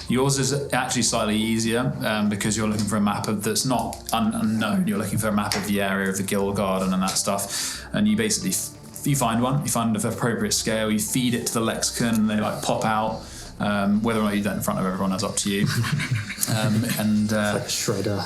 Yours is actually slightly easier because you're looking for a map that's not unknown. You're looking for a map of the area of the Guild Garden and that stuff, and you basically you find one. You find an appropriate scale. You feed it to the lexicon, and they like pop out. Whether or not you do that in front of everyone, that's up to you. And like a shredder.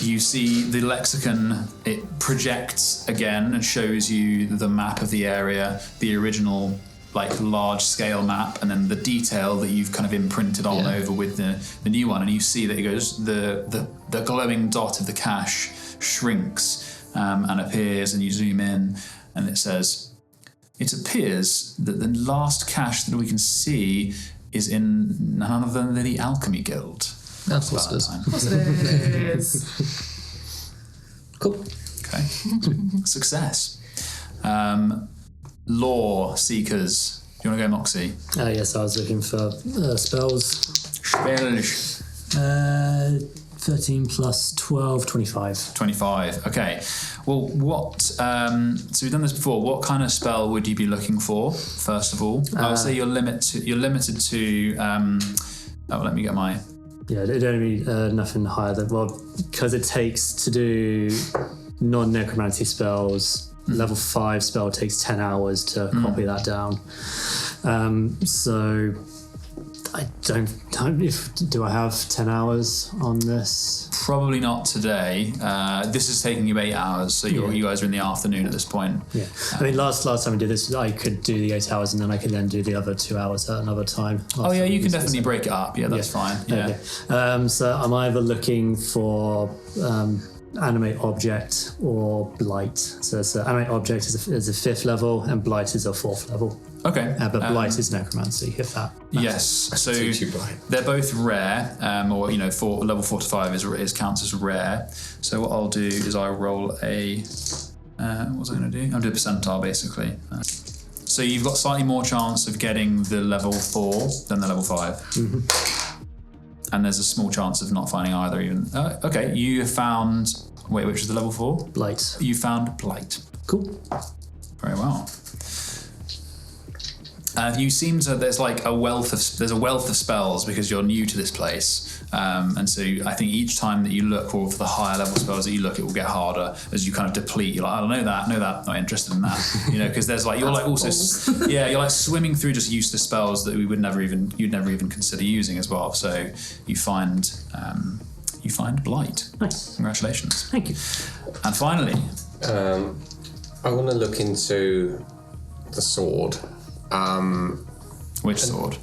You see the lexicon, it projects again and shows you the map of the area, the original like large scale map, and then the detail that you've kind of imprinted on over with the new one. And you see that it goes, the glowing dot of the cache shrinks and appears, and you zoom in and it says, it appears that the last cache that we can see is in none other than the Alchemy Guild. Of course it is. Of course it is. Cool. Okay. Success. Lore Seekers. Do you want to go, Moxie? Yes, I was looking for spells. Spells. 13 plus 12, 25. 25. Okay. Well, what? So we've done this before. What kind of spell would you be looking for? First of all, I would say you're limited to. Let me get my. Yeah, it'd only be nothing higher than, well, because it takes to do non-necromancy spells, level 5 spell takes 10 hours to copy that down. So I do I have 10 hours on this? Probably not today. This is taking you 8 hours, so you guys are in the afternoon at this point. Yeah, I mean, last time we did this, I could do the 8 hours, and then I could then do the other 2 hours at another time. You can definitely break it up. Yeah, that's fine. Yeah. Okay. So I'm either looking for animate object or blight. So animate object is a 5th level, and blight is a 4th level. Okay. But blight is necromancy, if that matters. Yes. So they're both rare, for level 4 to 5 is counts as rare. So what I'll do is I'll roll a. What was I going to do? I'll do a percentile basically. So you've got slightly more chance of getting the level 4 than the level 5. Mm-hmm. And there's a small chance of not finding either even. Okay, you have found. Wait, which is the level 4? Blight. You found blight. Cool. Very well. You seem to. There's a wealth of spells because you're new to this place, and so I think each time that you look, or for the higher level spells that you look, it will get harder as you kind of deplete. You're like, I don't know that, not interested in that, because there's you're also you're swimming through just useless spells that you'd never even consider using as well. So you find blight. Nice. Congratulations. Thank you. And finally, I want to look into the sword. Which sword?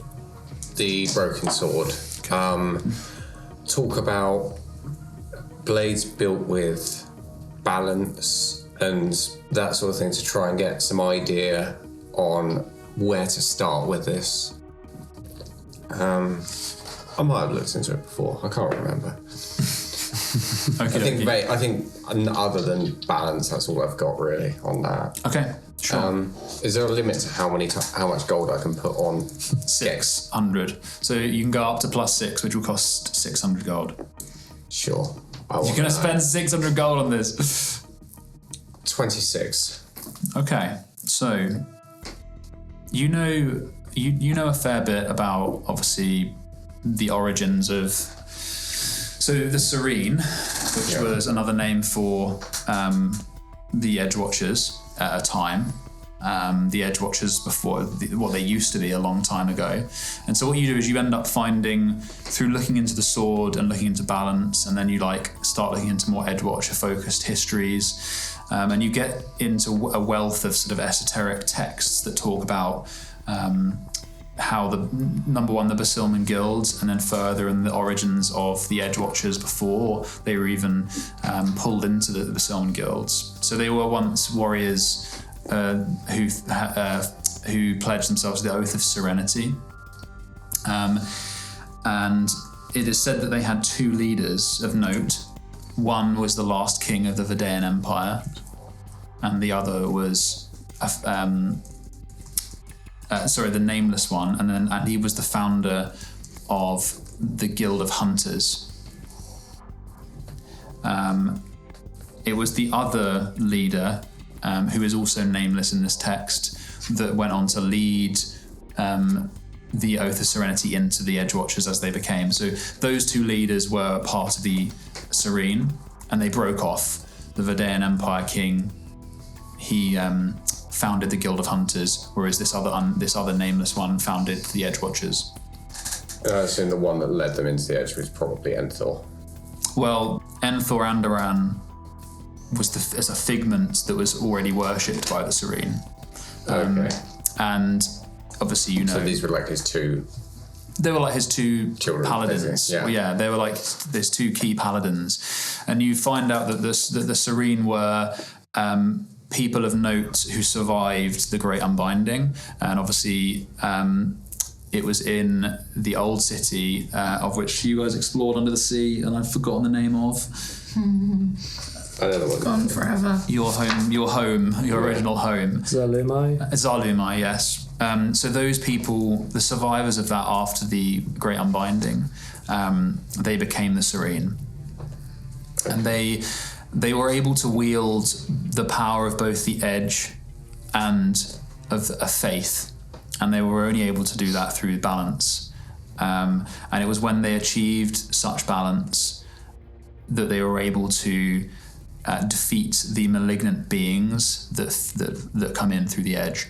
The broken sword. Talk about blades built with balance and that sort of thing to try and get some idea on where to start with this. I might have looked into it before. I can't remember. I think other than balance, that's all I've got really on that. Okay. Sure. Is there a limit to how much gold I can put on? 600. So you can go up to +6, which will cost 600 gold. Sure. You're going to spend 600 gold on this. 26. Okay. So you know a fair bit about obviously the origins of. So the Serene, which was another name for the Edge Watchers at a time. The Edge Watchers before what they used to be a long time ago. And so what you do is you end up finding, through looking into the sword and looking into balance, and then you start looking into more Edge Watcher focused histories, and you get into a wealth of sort of esoteric texts that talk about how the Basilman guilds, and then further in the origins of the Edge Watchers before they were even pulled into the Basilman guilds. So they were once warriors who pledged themselves to the Oath of Serenity, and it is said that they had 2 leaders of note. One was the last king of the Vidaean Empire, and the other was the nameless one, and he was the founder of the Guild of Hunters. It was the other leader who is also nameless in this text, that went on to lead the Oath of Serenity into the Edge Watchers as they became. So those two leaders were part of the Serene, and they broke off. The Verdean Empire king, he founded the Guild of Hunters, whereas this other nameless one founded the Edge Watchers. I assume the one that led them into the Edge was probably Enthor. Well, Enthor Andoran was as a figment that was already worshipped by the Serene. Okay. And obviously, you know... So these were like his two... They were like his two children, paladins. Yeah. Well, yeah, they were like his two key paladins. And you find out that the Serene were people of note who survived the Great Unbinding. And obviously, it was in the old city, of which you guys explored under the sea, and I've forgotten the name of. Another one. Gone forever. Your original home. Zalumai, yes. So those people, the survivors of that after the Great Unbinding, they became the Serene. And they were able to wield the power of both the Edge and of faith. And they were only able to do that through balance. And it was when they achieved such balance that they were able to defeat the malignant beings that come in through the Edge.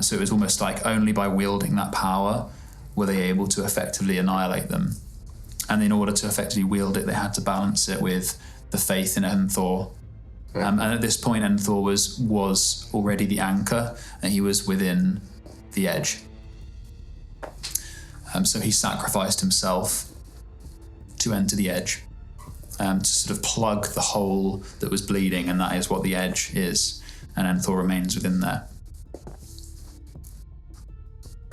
So it was almost like only by wielding that power were they able to effectively annihilate them. And in order to effectively wield it, they had to balance it with the faith in Enthor. And at this point, Enthor was already the anchor, and he was within the Edge. So he sacrificed himself to enter the Edge, to sort of plug the hole that was bleeding, and that is what the Edge is. And Enthor remains within there.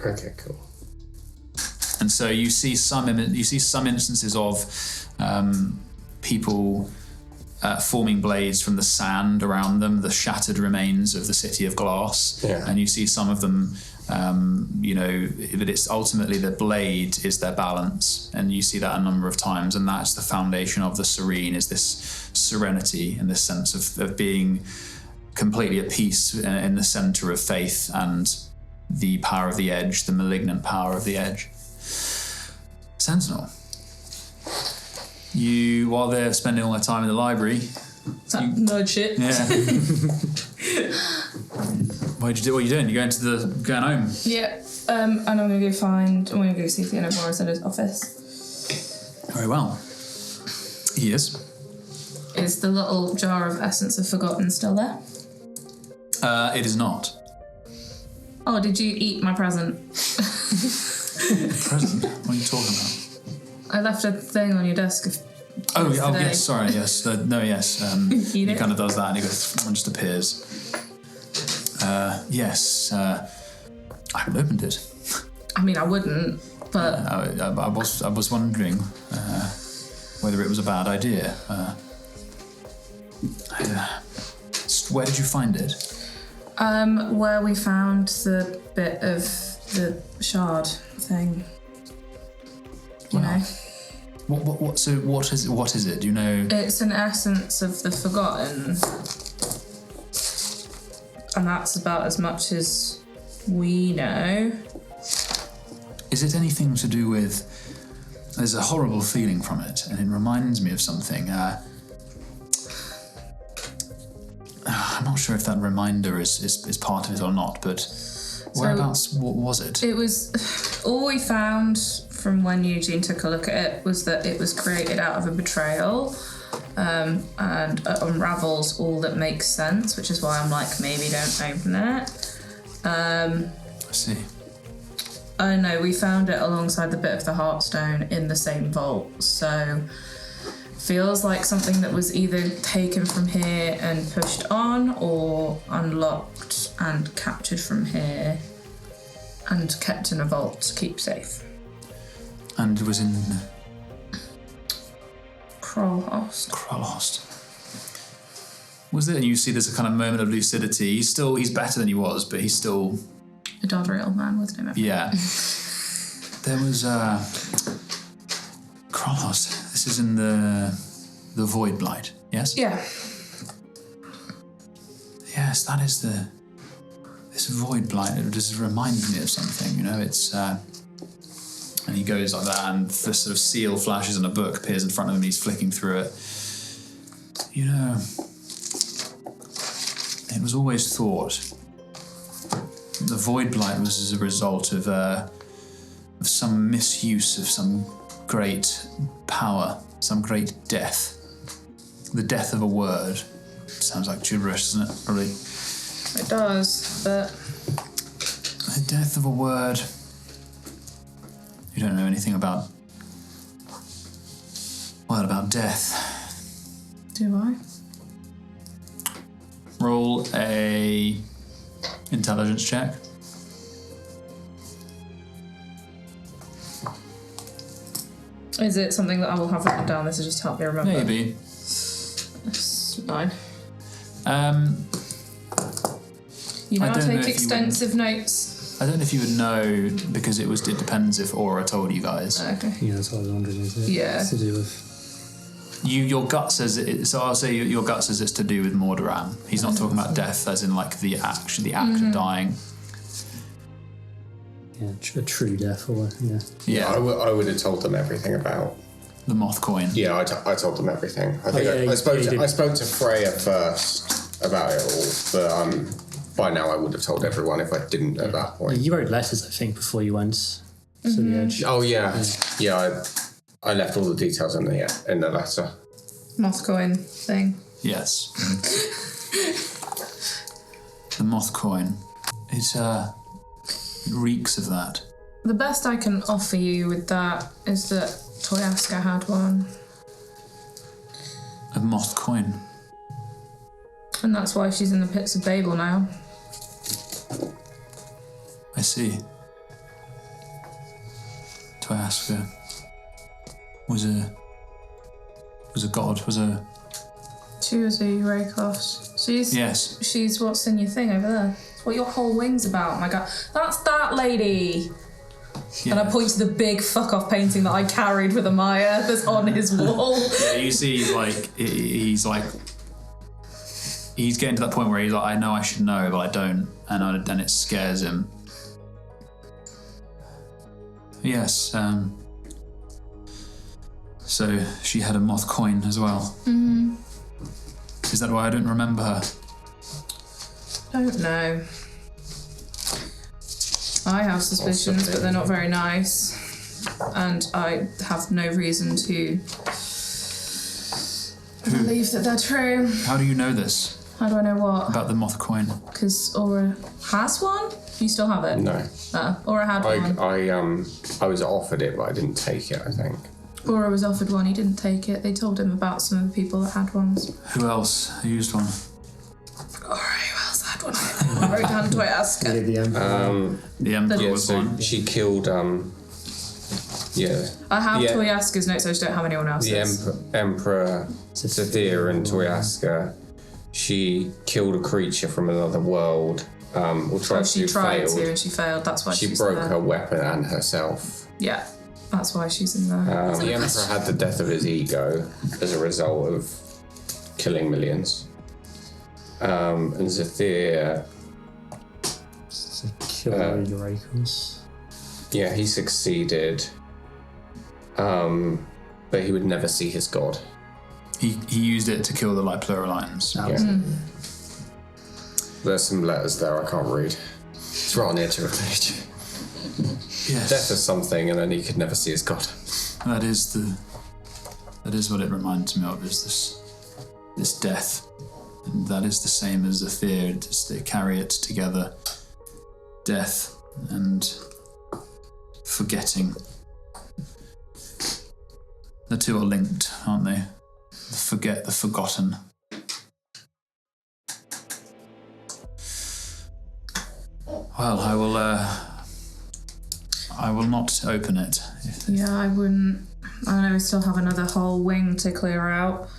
Okay, cool. And so you see some instances of people forming blades from the sand around them, the shattered remains of the city of glass. Yeah. And you see some of them, but it's ultimately the blade is their balance, and you see that a number of times, and that's the foundation of the Serene, is this serenity and this sense of being completely at peace in the center of faith and the power of the Edge, the malignant power of the Edge. Sentinel, you, while they're spending all their time in the library... Nudge shit. Yeah. What are you doing? You're going home? Yeah, and I'm going to go see Theodore Morris in his office. Very well. He is. Is the little jar of Essence of Forgotten still there? It is not. Oh, did you eat my present? Present? What are you talking about? I left a thing on your desk. Yes, sorry, yes. He Eat it? kind of does that and he just appears. Yes, I haven't opened it. I mean, I wouldn't, but... I was wondering whether it was a bad idea. Where did you find it? Where we found the bit of the shard thing. You know? So what is it? Do you know? It's an essence of the forgotten. And that's about as much as we know. Is it anything to do with... There's a horrible feeling from it, and it reminds me of something. I'm not sure if that reminder is part of it or not, but whereabouts was it? It was... All we found from when Eugene took a look at it was that it was created out of a betrayal, and it unravels all that makes sense, which is why I'm like, maybe don't open it. I see. Oh no, we found it alongside the bit of the heartstone in the same vault, so feels like something that was either taken from here and pushed on, or unlocked and captured from here and kept in a vault to keep safe. And it was in... Krollhost. Was there? And you see there's a kind of moment of lucidity. He's better than he was, but he's still... A Dodriel man with no memory. Yeah. There was Krollhost. This is in the Void Blight, yes? Yeah. yes, that is this void blight. It just reminds me of something, you know. It's and he goes like that, and the sort of seal flashes and a book appears in front of him. He's flicking through it. You know, it was always thought the void blight was as a result of some misuse of some great power, some great death. The death of a word. Sounds like gibberish, doesn't it? Probably. It does, but... The death of a word. You don't know anything about... Well, about death. Do I? Roll a intelligence check. Is it something that I will have written down? This will just help me remember. Maybe. It's 9. You know, I I don't know take if you extensive notes. I don't know if you would know, because it depends if Aura told you guys. Okay. Yeah, that's what I was wondering. Is it Yeah. to do with? Your gut says it, so I'll say your gut says it's to do with Mordoran. He's not talking about death as in like the act of dying. Yeah, a true death or yeah. Yeah, I would have told them everything about the moth coin. Yeah, I told them everything. I think yeah, I spoke to Freya first about it all, but by now I would have told everyone if I didn't at that point. You wrote letters, I think, before you went to the edge. Oh yeah. I left all the details in the letter. Moth coin thing. Yes. The moth coin. It reeks of that. The best I can offer you with that is that Toyaska had one. A moth coin. And that's why she's in the pits of Babel now. I see. Toyaska was a god, She was a Eurakos. She's what's in your thing over there. It's what your whole wing's about, my god. That's that lady! Yeah. And I point to the big fuck-off painting that I carried with Amaya that's on his wall. Yeah, you see he's getting to that point where he's like, I know I should know, but I don't, and then it scares him. Yes, so she had a moth coin as well. Mm-hmm. Is that why I don't remember her? Don't know. I have suspicions, but they're not very nice. And I have no reason to believe that they're true. How do you know this? How do I know what? About the moth coin? Because Aura has one? You still have it? No. Aura had one. I was offered it, but I didn't take it, I think. Aura was offered one, he didn't take it. They told him about some of the people that had ones. Who else used one? Aura, who else had one? I wrote down Toyaska. The Emperor was so one. She killed, I have Toyaska's notes, I just don't have anyone else's. The Emperor Xethir and Toyaska. She killed a creature from another world. She tried to and she failed, that's why she she's broke there. her weapon and herself. Yeah, that's why she's in there. The Emperor had the death of his ego as a result of killing millions. And Xethir... Killer Eurakos. Yeah, he succeeded. But he would never see his god. He used it to kill the pluralions. Yeah. There's some letters there I can't read. It's right on the edge of a page. Yes. Death of something, and then he could never see his god. That is what it reminds me of, is this death. And that is the same as Xethir, they carry it together. Death and forgetting. The two are linked, aren't they? The forget, the forgotten. Well, I will not open it. Yeah, I wouldn't. I know we still have another whole wing to clear out.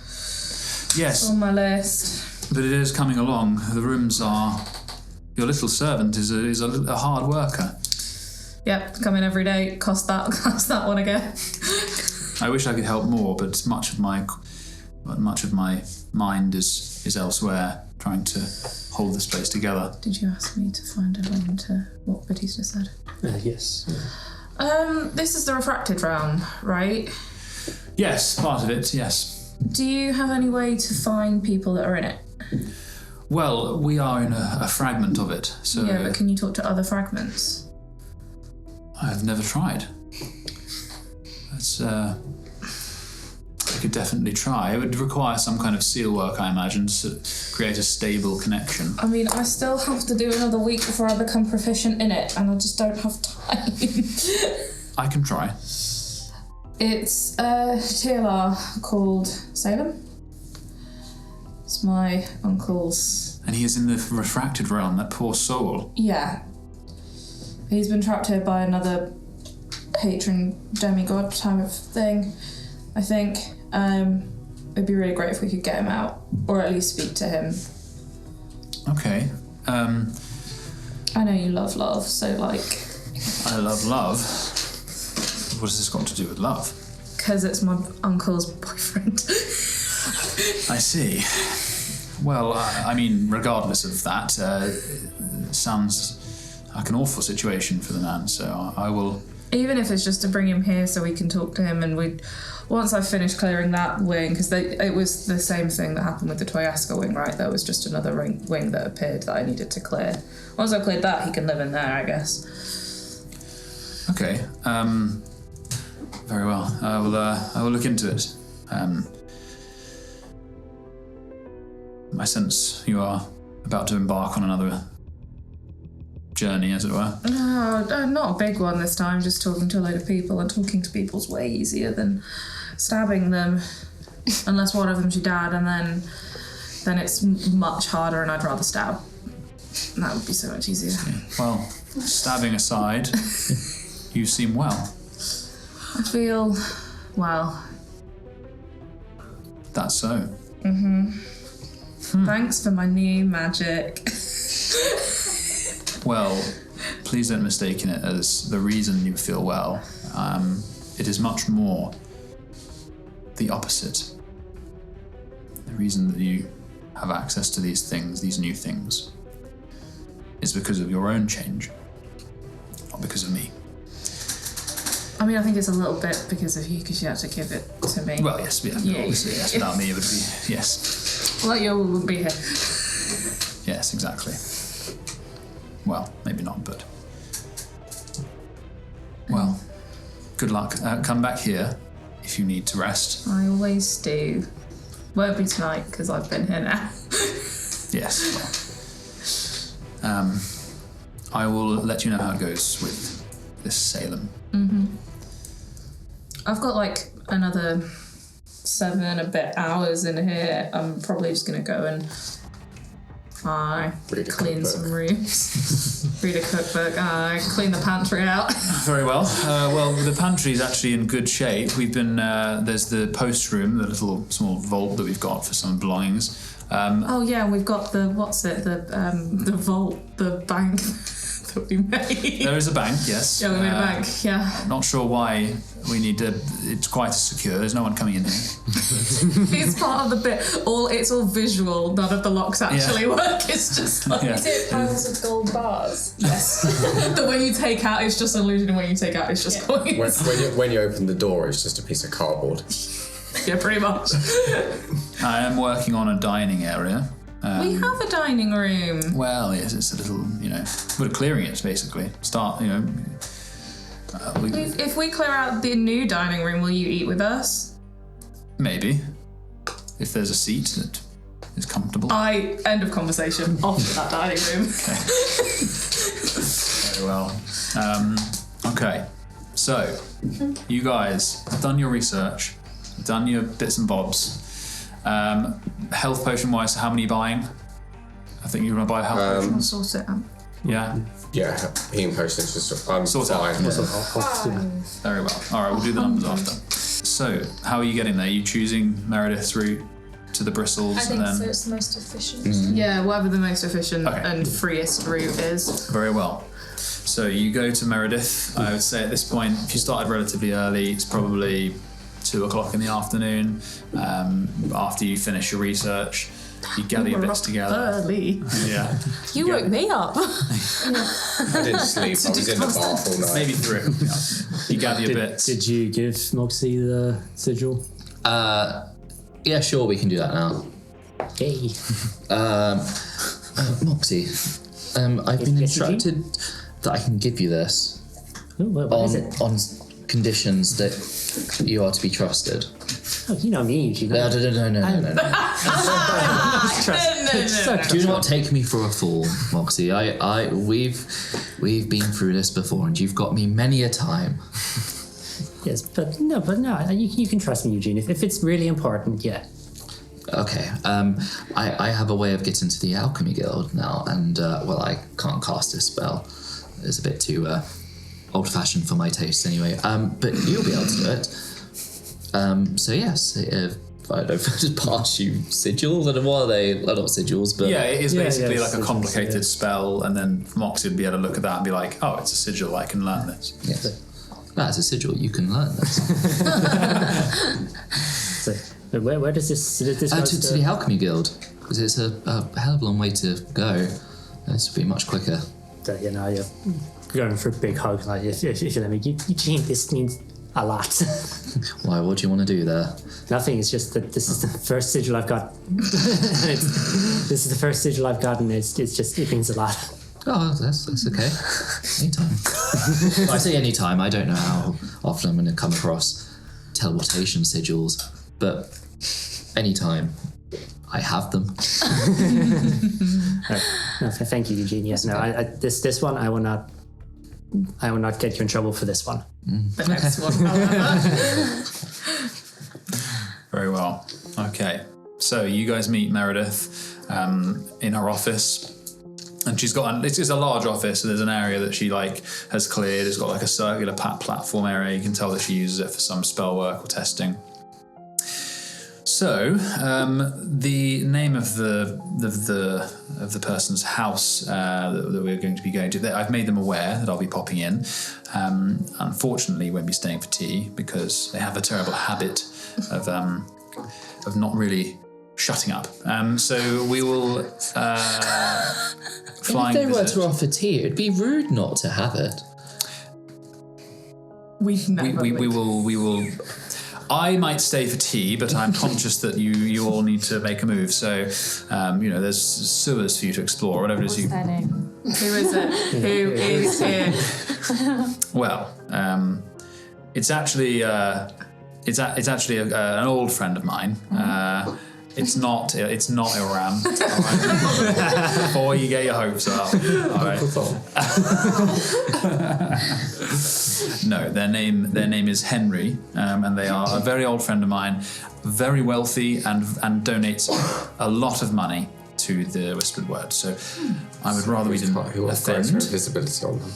Yes. On my list. But it is coming along. The rooms are... Your little servant is a hard worker. Yep, come in every day, cost that one again. I wish I could help more, but much of my mind is elsewhere. trying to hold this place together. Did you ask me to find a link to what Batista said? Yes. This is the refracted realm, right? Yes, part of it, yes. Do you have any way to find people that are in it? Well, we are in a fragment of it, so... Yeah, but can you talk to other fragments? I've never tried. That's, I could definitely try. It would require some kind of seal work, I imagine, to create a stable connection. I mean, I still have to do another week before I become proficient in it, and I just don't have time. I can try. It's a TLR called Salem. It's my uncle's. And he is in the refracted realm, that poor soul. Yeah. He's been trapped here by another patron demigod type of thing, I think. It'd be really great if we could get him out, or at least speak to him. Okay. I know you love love, so like... I love love. What has this got to do with love? Because it's my uncle's boyfriend. I see. Well, I mean, regardless of that, it sounds like an awful situation for the man, so I will... Even if it's just to bring him here so we can talk to him, and once I've finished clearing that wing, because it was the same thing that happened with the Toyaska wing, right? There was just another wing that appeared that I needed to clear. Once I've cleared that, he can live in there, I guess. Okay. Very well. I will look into it. I sense you are about to embark on another journey, as it were. No, not a big one this time, just talking to a load of people, and talking to people's way easier than stabbing them. Unless one of them's your dad, and then it's much harder, and I'd rather stab. And that would be so much easier. Well, stabbing aside, you seem well. I feel well. That's so. Thanks for my new magic. Well, please don't mistake it as the reason you feel well. It is much more the opposite. The reason that you have access to these things, these new things, is because of your own change, not because of me. I mean, I think it's a little bit because of you, because you had to give it to me. Well, yes, obviously, yes. Without me, it would be, yes. Well, you wouldn't be here. Yes, exactly. Well, maybe not, but... Well, good luck. Come back here if you need to rest. I always do. Won't be tonight, because I've been here now. Yes. Well, I will let you know how it goes with this Salem. I've got like another 7 and a bit hours in here. I'm probably just going to go and clean some rooms. Read a cookbook. Clean the pantry out. Very well. Well, the pantry's actually in good shape. We've been there's the post room, the little small vault that we've got for some belongings. Oh yeah, we've got the the vault, the bank that we made. There is a bank, yes. Yeah, we made a bank. Yeah. Not sure why we need to. It's quite secure. There's no one coming in here. It's part of the bit. It's all visual. None of the locks actually work. It's just like Yeah. Is it piles of gold bars? yes. The way you take out is just illusion, and when you take out, it's just coins. When you open the door, it's just a piece of cardboard. Yeah, pretty much. I am working on a dining area. We have a dining room. Well, yes, it's a little, we're clearing it basically. If we clear out the new dining room, will you eat with us? Maybe. If there's a seat that is comfortable. End of conversation. Off to that dining room. Very well. Okay. So, you guys have done your research, done your bits and bobs. Health potion wise, how many are you buying? I think you're going to buy a health potion. I'll sort it out. Yeah. Yeah, healing potions just Sort out. fine. Very well. All right, we'll do the numbers after. So, how are you getting there? Are you choosing Meredith's route to the bristles I think and then? so. It's the most efficient. Yeah, whatever the most efficient Okay. and freest route is. Very well. So you go to Meredith. I would say at this point, if you started relatively early, it's probably 2:00 in the afternoon. After you finish your research, You gather your bits together. Early. Yeah. You woke me up. I didn't sleep. I was in the bath all night. Maybe 3. Yeah. You gather your bits. Did you give Moxie the sigil? Yeah, sure, we can do that now. Yay. Moxie, I've been instructed that I can give you this What is it? on conditions that you are to be trusted. Oh, you know me, Eugene. No. Do not take me for a fool, Moxie. We've been through this before, and you've got me many a time. Yes, but no, you can trust me, Eugene. If it's really important, yeah. Okay. I have a way of getting to the Alchemy Guild now, and I can't cast this spell. It's a bit too old-fashioned for my taste, anyway. But you'll be able to do it. So yes, if I don't just pass you sigils, and what are they? They're not sigils, but yeah, it is basically like a sigils, complicated spell, and then Moxie would be able to look at that and be like, "Oh, it's a sigil. I can learn this." yes, that's a sigil. You can learn this. So, where does this to the Alchemy Guild, because it's a hell of a long way to go. This would be much quicker. You know, you're going for a big hug, like if you let me, Eugene, this means a lot. Why? What do you want to do there? Nothing. It's just that this is the first sigil I've got. This is the first sigil I've gotten. It means a lot. Oh, that's okay. Anytime. Well, I say anytime. I don't know how often I'm going to come across teleportation sigils, but anytime. I have them. No, thank you, Eugene. Yes, no. This one I will not get you in trouble for this one. The next one. Very well. Okay. So you guys meet Meredith in her office. And she's got, it's a large office, so there's an area that she has cleared. It's got a circular platform area. You can tell that she uses it for some spell work or testing. So the name of the person's house that we're going to be going to, I've made them aware that I'll be popping in. Unfortunately, won't be staying for tea because they have a terrible habit of not really shutting up. So we will flying. If they were to offer tea, it'd be rude not to have it. We will. I might stay for tea, but I'm conscious that you all need to make a move. So, there's sewers for you to explore. Whatever it is you. What's their name? Who is it? Who is here? Well, it's actually an old friend of mine. It's not Evraen. All right? Before you get your hopes up. All right. No, their name is Henry, and they are a very old friend of mine, very wealthy, and donates a lot of money to the Whispered Word. So I would rather we didn't offend. Invisibility on them.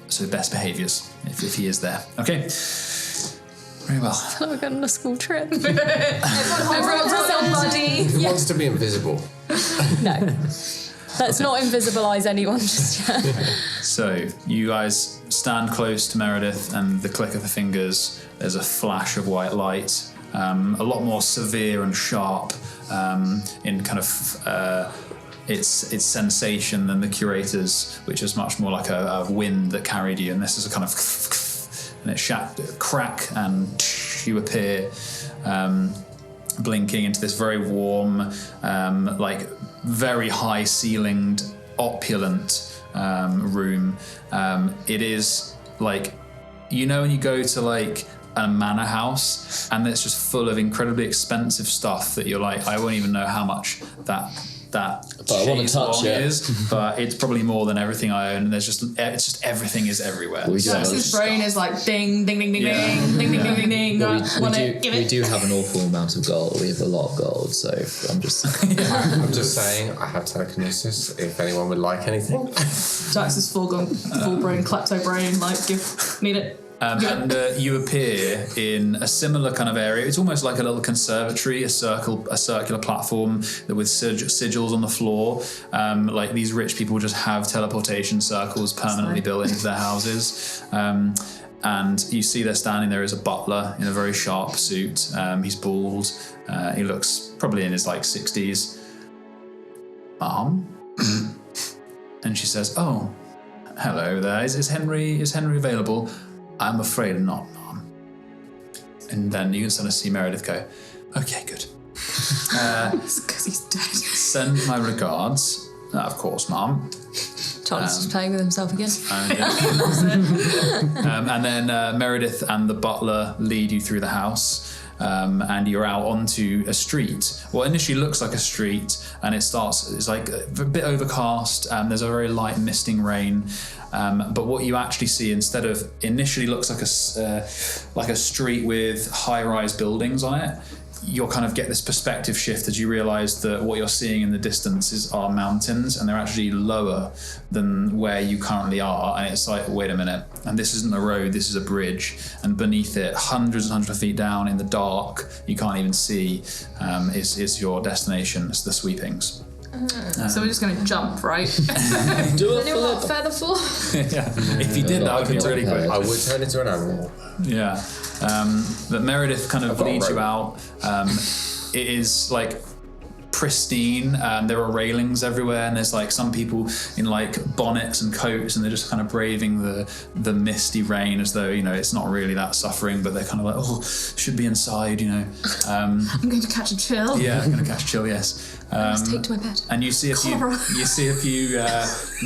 So best behaviours if he is there. Okay. Very well. We're going on a school trip. Everyone's somebody. Who wants to be invisible? No. Let's not invisibilize anyone just yet. So you guys stand close to Meredith, and the click of the fingers, there's a flash of white light, a lot more severe and sharp in kind of its sensation than the Curator's, which is much more like a wind that carried you, and this is a kind of and it crack, and you appear blinking into this very warm, very high ceilinged, opulent room. It is when you go to a manor house and it's just full of incredibly expensive stuff that you're I won't even know how much that chaise long is, but it's probably more than everything I own, and it's just everything is everywhere. Jax's brain is ding, ding, ding, ding, ding, ding, ding, ding, ding. We do have an awful amount of gold. We have a lot of gold, so I'm just saying I have telekinesis if anyone would like anything. Jax is full brain, klepto brain, need it. And you appear in a similar kind of area. It's almost like a little conservatory, a circular platform that with sigils on the floor. These rich people just have teleportation circles permanently built into their houses. And you see there standing there is a butler in a very sharp suit. He's bald. He looks probably in his 60s. Mom? And she says, "Oh, hello there. Is Henry available?" "I'm afraid not, Mom." And then you can sort of see Meredith go, "Okay, good." It's because he's dead. Send my regards. Of course, Mom. Charles is playing with himself again. And then Meredith and the butler lead you through the house. And you're out onto a street. What initially looks like a street, and it's like a bit overcast, and there's a very light misting rain. But what you actually see instead of initially looks like a street with high-rise buildings on it, you'll kind of get this perspective shift as you realise that what you're seeing in the distance are mountains, and they're actually lower than where you currently are. And it's like, wait a minute, and this isn't a road, this is a bridge, and beneath it, hundreds and hundreds of feet down in the dark, you can't even see, is your destination. It's the sweepings. So we're just going to jump, right? Do a flip. Feather fall? Yeah. If you did that, would be really quick. I would turn into an animal. Yeah. But Meredith kind of leads you out. It is pristine. There are railings everywhere, and there's some people in bonnets and coats, and they're just kind of braving the misty rain as though it's not really that suffering, but they're kind of should be inside. I'm going to catch a chill. Yeah, I'm going to catch a chill. Yes. I must take to my bed. And you see a few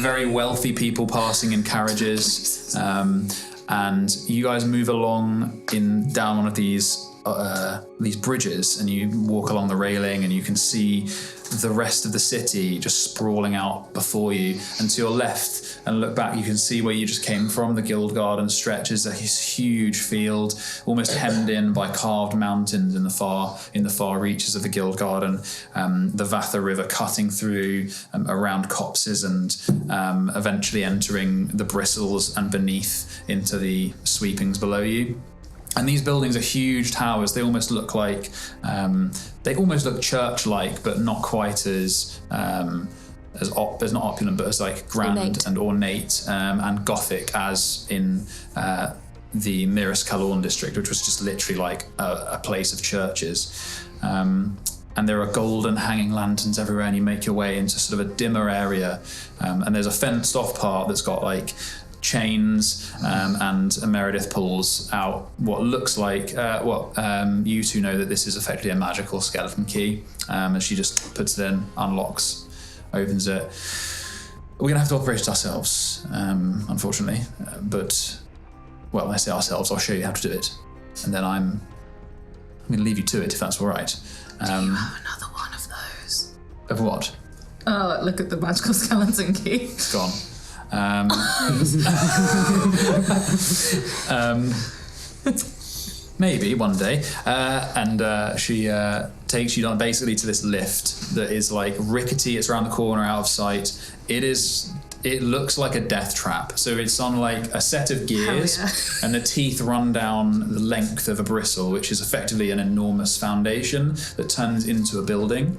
very wealthy people passing in carriages, and you guys move along down one of these bridges, and you walk along the railing, and you can see the rest of the city just sprawling out before you. And to your left, and look back, you can see where you just came from. The Guild Garden stretches this huge field, almost hemmed in by carved mountains in the far reaches of the Guild Garden. The Vatha River cutting through around copses, and eventually entering the bristles and beneath into the sweepings below you. And these buildings are huge towers. They almost look church-like, but not quite as not opulent, but as grand ornate. And ornate and Gothic as in the Miras Kalorn district, which was just literally a place of churches. And there are golden hanging lanterns everywhere, and you make your way into sort of a dimmer area. And there's a fenced-off part that's got chains, and Meredith pulls out what looks like you two know that this is effectively a magical skeleton key, and she just puts it in, unlocks, opens it. We're gonna have to operate it ourselves, unfortunately, but I say ourselves, I'll show you how to do it, and then I'm gonna leave you to it if that's all right. Do you have another one of those? Of what? Oh, look at the magical skeleton key. It's gone. Maybe one day. And she takes you down basically to this lift that is rickety. It's around the corner, out of sight. It looks like a death trap. So it's on a set of gears, and the teeth run down the length of a bristle, which is effectively an enormous foundation that turns into a building.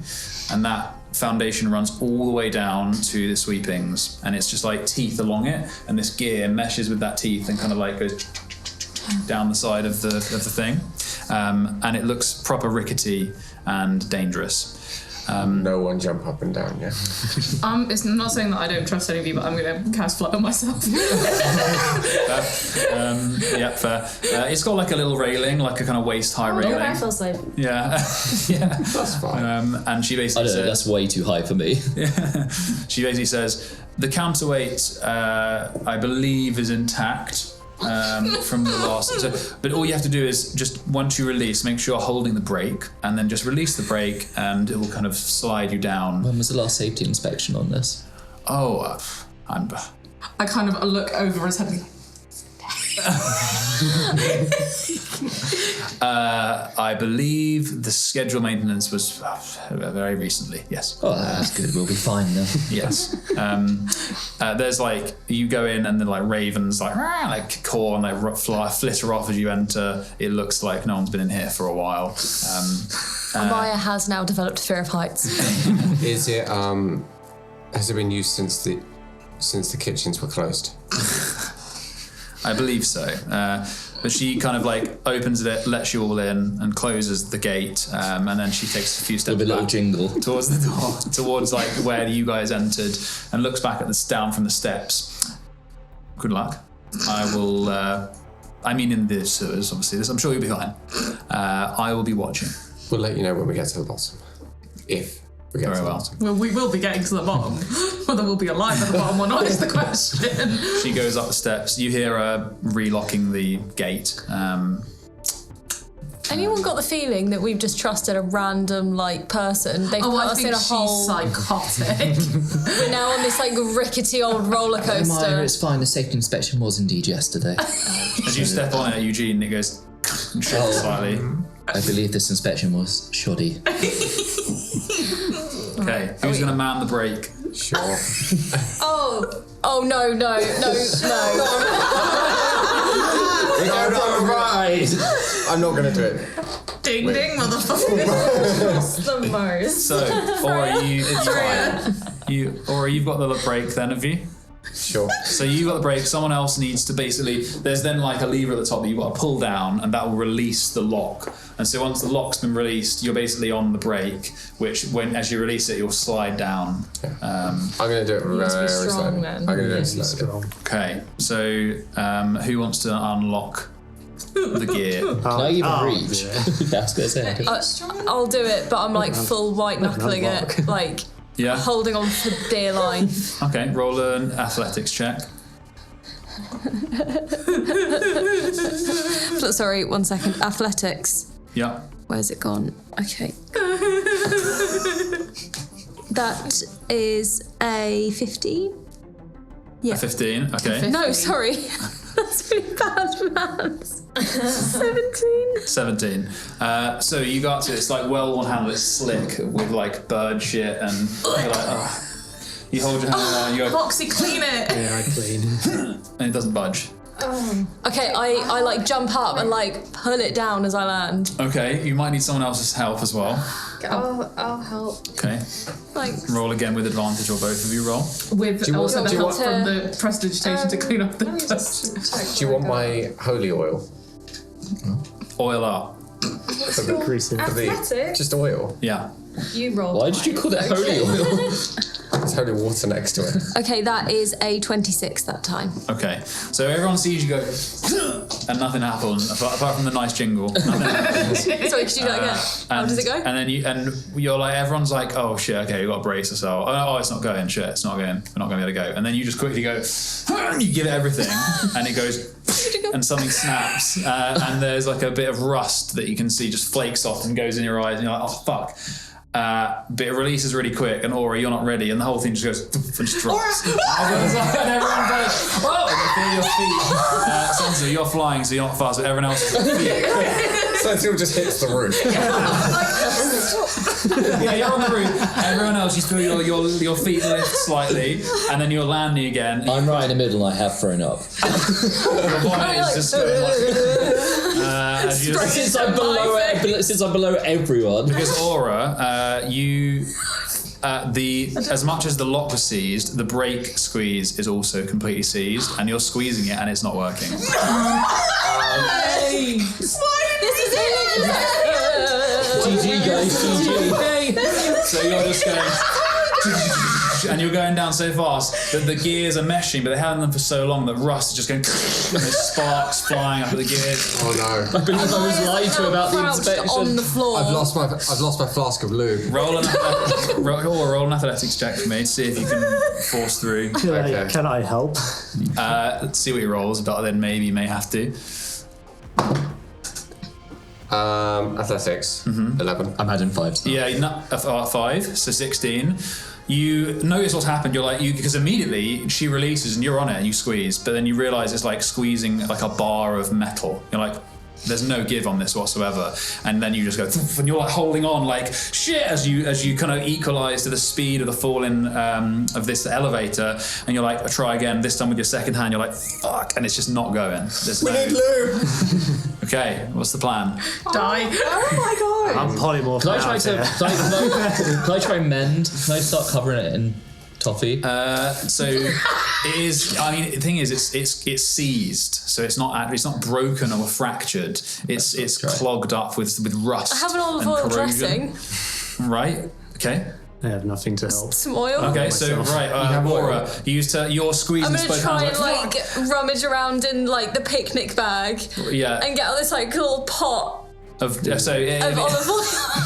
And that foundation runs all the way down to the sweepings, and it's just teeth along it, and this gear meshes with that teeth and kind of goes down the side of the thing, and it looks proper rickety and dangerous. No one jump up and down, yeah? It's not saying that I don't trust any of you, but I'm going to cast Flutter myself. Yeah, fair. It's got a little railing, a kind of waist-high railing. I feel safe. Yeah. Yeah. That's fine. And she basically I don't know, that's way too high for me. Yeah. She basically says, the counterweight, I believe, is intact. From the last, but all you have to do is just once you release, make sure you're holding the brake, and then just release the brake, and it will kind of slide you down. When was the last safety inspection on this? Oh, I kind of look over his head. I believe the scheduled maintenance was very recently. Yes. Oh, that's good. We'll be fine then. Yes. There's you go in, and then ravens caw, and they flitter off as you enter. It looks like no one's been in here for a while. Amaya has now developed fear of heights. Is it has it been used since the kitchens were closed? I believe so. But she kind of like opens it, lets you all in, and closes the gate, and then she takes a few steps With a little back jingle towards the door, towards like where you guys entered, and looks back at this down from the steps. Good luck. I will. I mean, in the sewers, obviously. I'm sure you'll be fine. I will be watching. We'll let you know when we get to the bottom. If we get to the bottom. Well, we will be getting to the bottom. Whether we'll be alive at the bottom or not is the question. She goes up the steps. You hear her relocking the gate. Anyone got the feeling that we've just trusted a random like person? They've put I us think in a she's hole. psychotic. We're now on this like rickety old roller Myra, coaster. it's fine. The safety inspection was indeed yesterday. As you step on it, Eugene, it goes and shifts slightly. I believe this inspection was shoddy. Okay, who's going to man the brake? Sure. Oh no. We go for a ride. I'm not going to do it. Ding ding, motherfucker. That's the most. So, Aura, you've got the brake then, have you? Sure. So you've got the brake, someone else needs to basically, there's then like a lever at the top that you've got to pull down, and that will release the lock. And so once the lock's been released, you're basically on the brake, which as you release it, you'll slide down. I'm going to do it very slowly. I'm going to do it slowly. Okay, so who wants to unlock the gear? Can I even reach? That's good. I'll do it, but I'm like full white knuckling it, like Yeah. holding on for dear life. Okay, roll an athletics check. Sorry, 1 second. Athletics. Yeah. Where's it gone? Okay. That is a 15. Yeah. A 15, okay. No, sorry. That's really bad maths. 17. So you got to it's like well-worn handle, it's slick with like bird shit, and you're like, oh. You hold your hand on, you go, Foxy, clean it. Yeah, I clean. and it doesn't budge. Okay, I like jump up and like pull it down as I land. Okay, you might need someone else's help as well. I'll help. Okay. Like Roll again with advantage, or both of you roll. With also the do you help want- from the prestidigitation to clean up the dust. Do you want my holy oil? Oil up. Just oil. Yeah. You roll. Why did you call it holy oil? There's holy water next to it. Okay, that is a 26 that time. Okay. So everyone sees you go, and nothing happens apart from the nice jingle. Nothing happens. Sorry, could you do that again? How does it go? And then you're like, everyone's like, oh shit, okay, we got to brace ourselves. Oh, it's not going. Shit, it's not going. We're not going to be able to go. And then you just quickly go, and you give it everything, and it goes, and something snaps, and there's like a bit of rust that you can see just flakes off and goes in your eyes, and you're like, oh fuck. But it releases really quick, and Aura, you're not ready, and the whole thing just goes and just drops. And everyone goes, oh! And you feel your feet. Sansa, you're flying, so you're not fast, but everyone else is feet. So it still just hits the roof. Yeah, you're on the roof. Everyone else, you feel your feet lift slightly, and then you're landing again. I'm right in the middle and I have thrown up. The bonnet is just going like... as you just, Since I'm below everyone. because Aura, as much as the lock was seized, the brake squeeze is also completely seized, and you're squeezing it and it's not working. This is it! GG guys, GG. So you're just going, and you're going down so fast that the gears are meshing, but they haven't them for so long that rust is just going, and there's sparks flying up at the gears. Oh no! I believe I was lied to about the inspection. On the floor. I've lost my flask of lube. Roll an athletics check for me to see if you can force through. Can I help? Let's see what he rolls, but then maybe you may have to. Athletics. 11. I'm adding 5. So. Yeah, 5, so 16. You notice what's happened. You're like, because immediately she releases and you're on it and you squeeze, but then you realise it's like squeezing like a bar of metal. You're like, there's no give on this whatsoever, and then you just go, and you're like holding on like shit as you kind of equalise to the speed of the falling of this elevator, and you're like, try again. This time with your second hand, you're like, fuck, and it's just not going. We need lube. Okay, what's the plan? Die. Oh my god. I'm polymorph. Can I try and mend? Can I start covering it in Toffee. So it is. I mean, the thing is, it's seized, so it's not broken or fractured. It's clogged up with rust. I have an olive oil dressing. Right. Okay. I have nothing to help. Some oil. Okay, so Aura, you're squeezing. I'm gonna try and rummage around in the picnic bag. Yeah. And get this little pot. Of olive oil.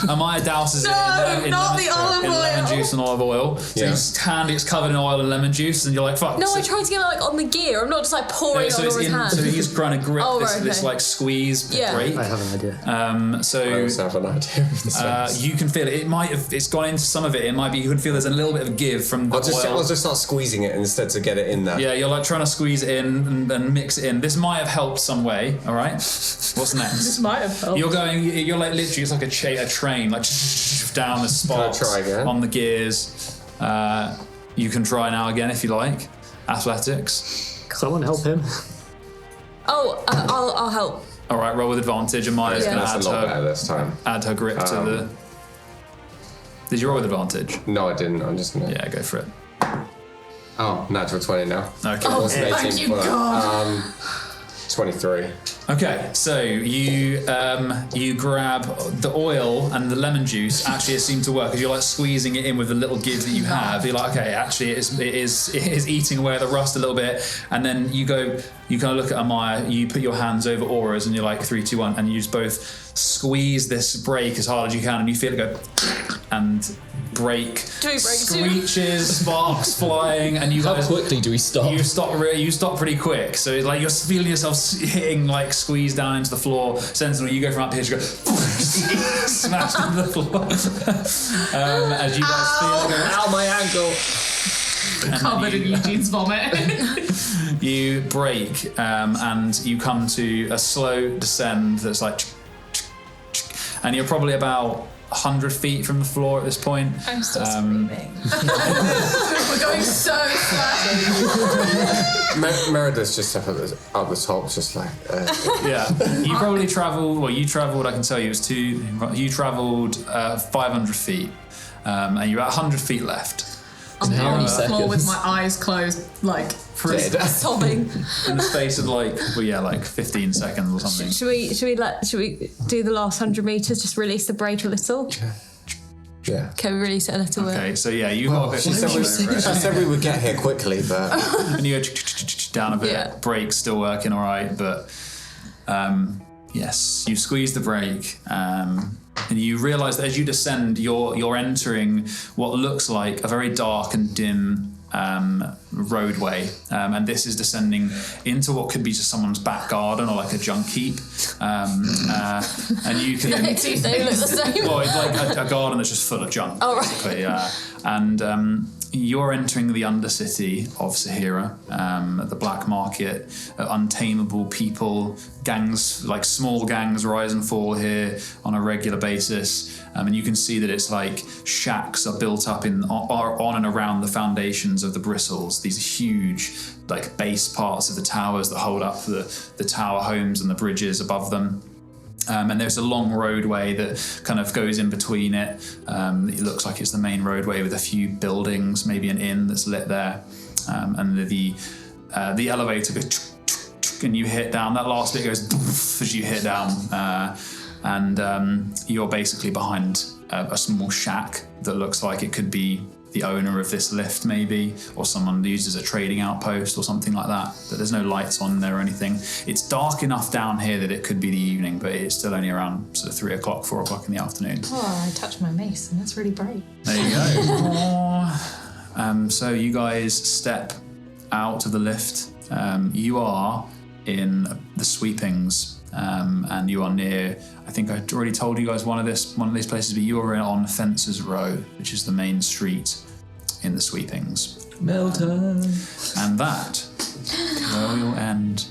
Amaya douses No, it in not the olive oil. lemon juice and olive oil. So it's handy, it's covered in oil and lemon juice, and you're like, fuck. No, I tried to get it on the gear. I'm not just pouring it on his hand. So he's trying to grip this squeeze break. I have an idea. I also have an idea of this. You can feel it. It's gone into some of it. It might be, you can feel there's a little bit of give from the oil. I'll just start squeezing it instead to get it in there. Yeah, you're trying to squeeze it in and mix it in. This might have helped some way, all right? What's next? This might have helped. You're literally, it's like a train, down the spots on the gears. You can try now again if you like. Athletics. Someone help him. Oh, I'll help. All right, roll with advantage, and Maya's going to add her grip to the. Did you roll with advantage? No, I didn't. I'm just gonna. Yeah, go for it. Oh, natural 20 now. Okay. Oh, thank you, God. 23. Okay, so you grab the oil and the lemon juice. Actually, it seemed to work because you're squeezing it in with the little give that you have. You're like, okay, actually, it is eating away at the rust a little bit. And then you kind of look at Amaya. You put your hands over Aura's, and you're like 3, 2, 1, and you just both squeeze this break as hard as you can, and you feel it go and break. Do we break screeches, sparks flying, and you How guys. quickly do we stop? You stop pretty quick. So you're feeling yourself hitting squeeze down into the floor. Sentinel, you go from up here to go smash into the floor. As you guys feel it go, ow, my ankle. Covered in Eugene's vomit. You break and you come to a slow descend that's and you're probably about 100 feet from the floor at this point. I'm still screaming. We're going so fast. Meredith's just up the top, just Yeah, you probably travelled, I can tell you, you travelled 500 feet, and you're at 100 feet left. I'm on the floor with my eyes closed, sobbing. In the space of 15 seconds or something. Should we do the last 100 meters? Just release the break a little. Yeah. Can we release it a little bit? Okay, so you got a bit. She said we would get here quickly, but and you go down a bit. Yeah. Brake's still working all right, but yes, you squeeze the brake. And you realise that as you descend, you're entering what looks like a very dark and dim roadway, and this is descending into what could be just someone's back garden or a junk heap. And you can. They look the same. Well, it's like a garden that's just full of junk, basically. And you're entering the undercity of Xethir, the black market, untamable people, gangs, small gangs rise and fall here on a regular basis. And you can see that it's shacks are built up on and around the foundations of the bristles, these huge base parts of the towers that hold up the tower homes and the bridges above them. And there's a long roadway that kind of goes in between it. It looks like it's the main roadway with a few buildings, maybe an inn that's lit there. And the elevator goes and you hit down. That last bit goes as you hit down. And you're basically behind a small shack that looks like it could be the owner of this lift maybe, or someone used as a trading outpost or something like that. But there's no lights on there or anything. It's dark enough down here that it could be the evening, but it's still only around 3 o'clock, 4 o'clock in the afternoon. Oh, I touched my mace and that's really bright. There you go. So you guys step out of the lift. You are in the sweepings. And you are near, I think I already told you guys one of these places, but you are on Fences Row, which is the main street in the sweepings. Melton. And that will end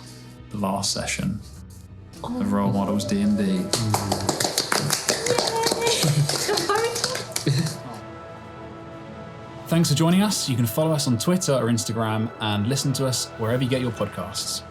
the last session of Role Models D&D. Thanks for joining us. You can follow us on Twitter or Instagram and listen to us wherever you get your podcasts.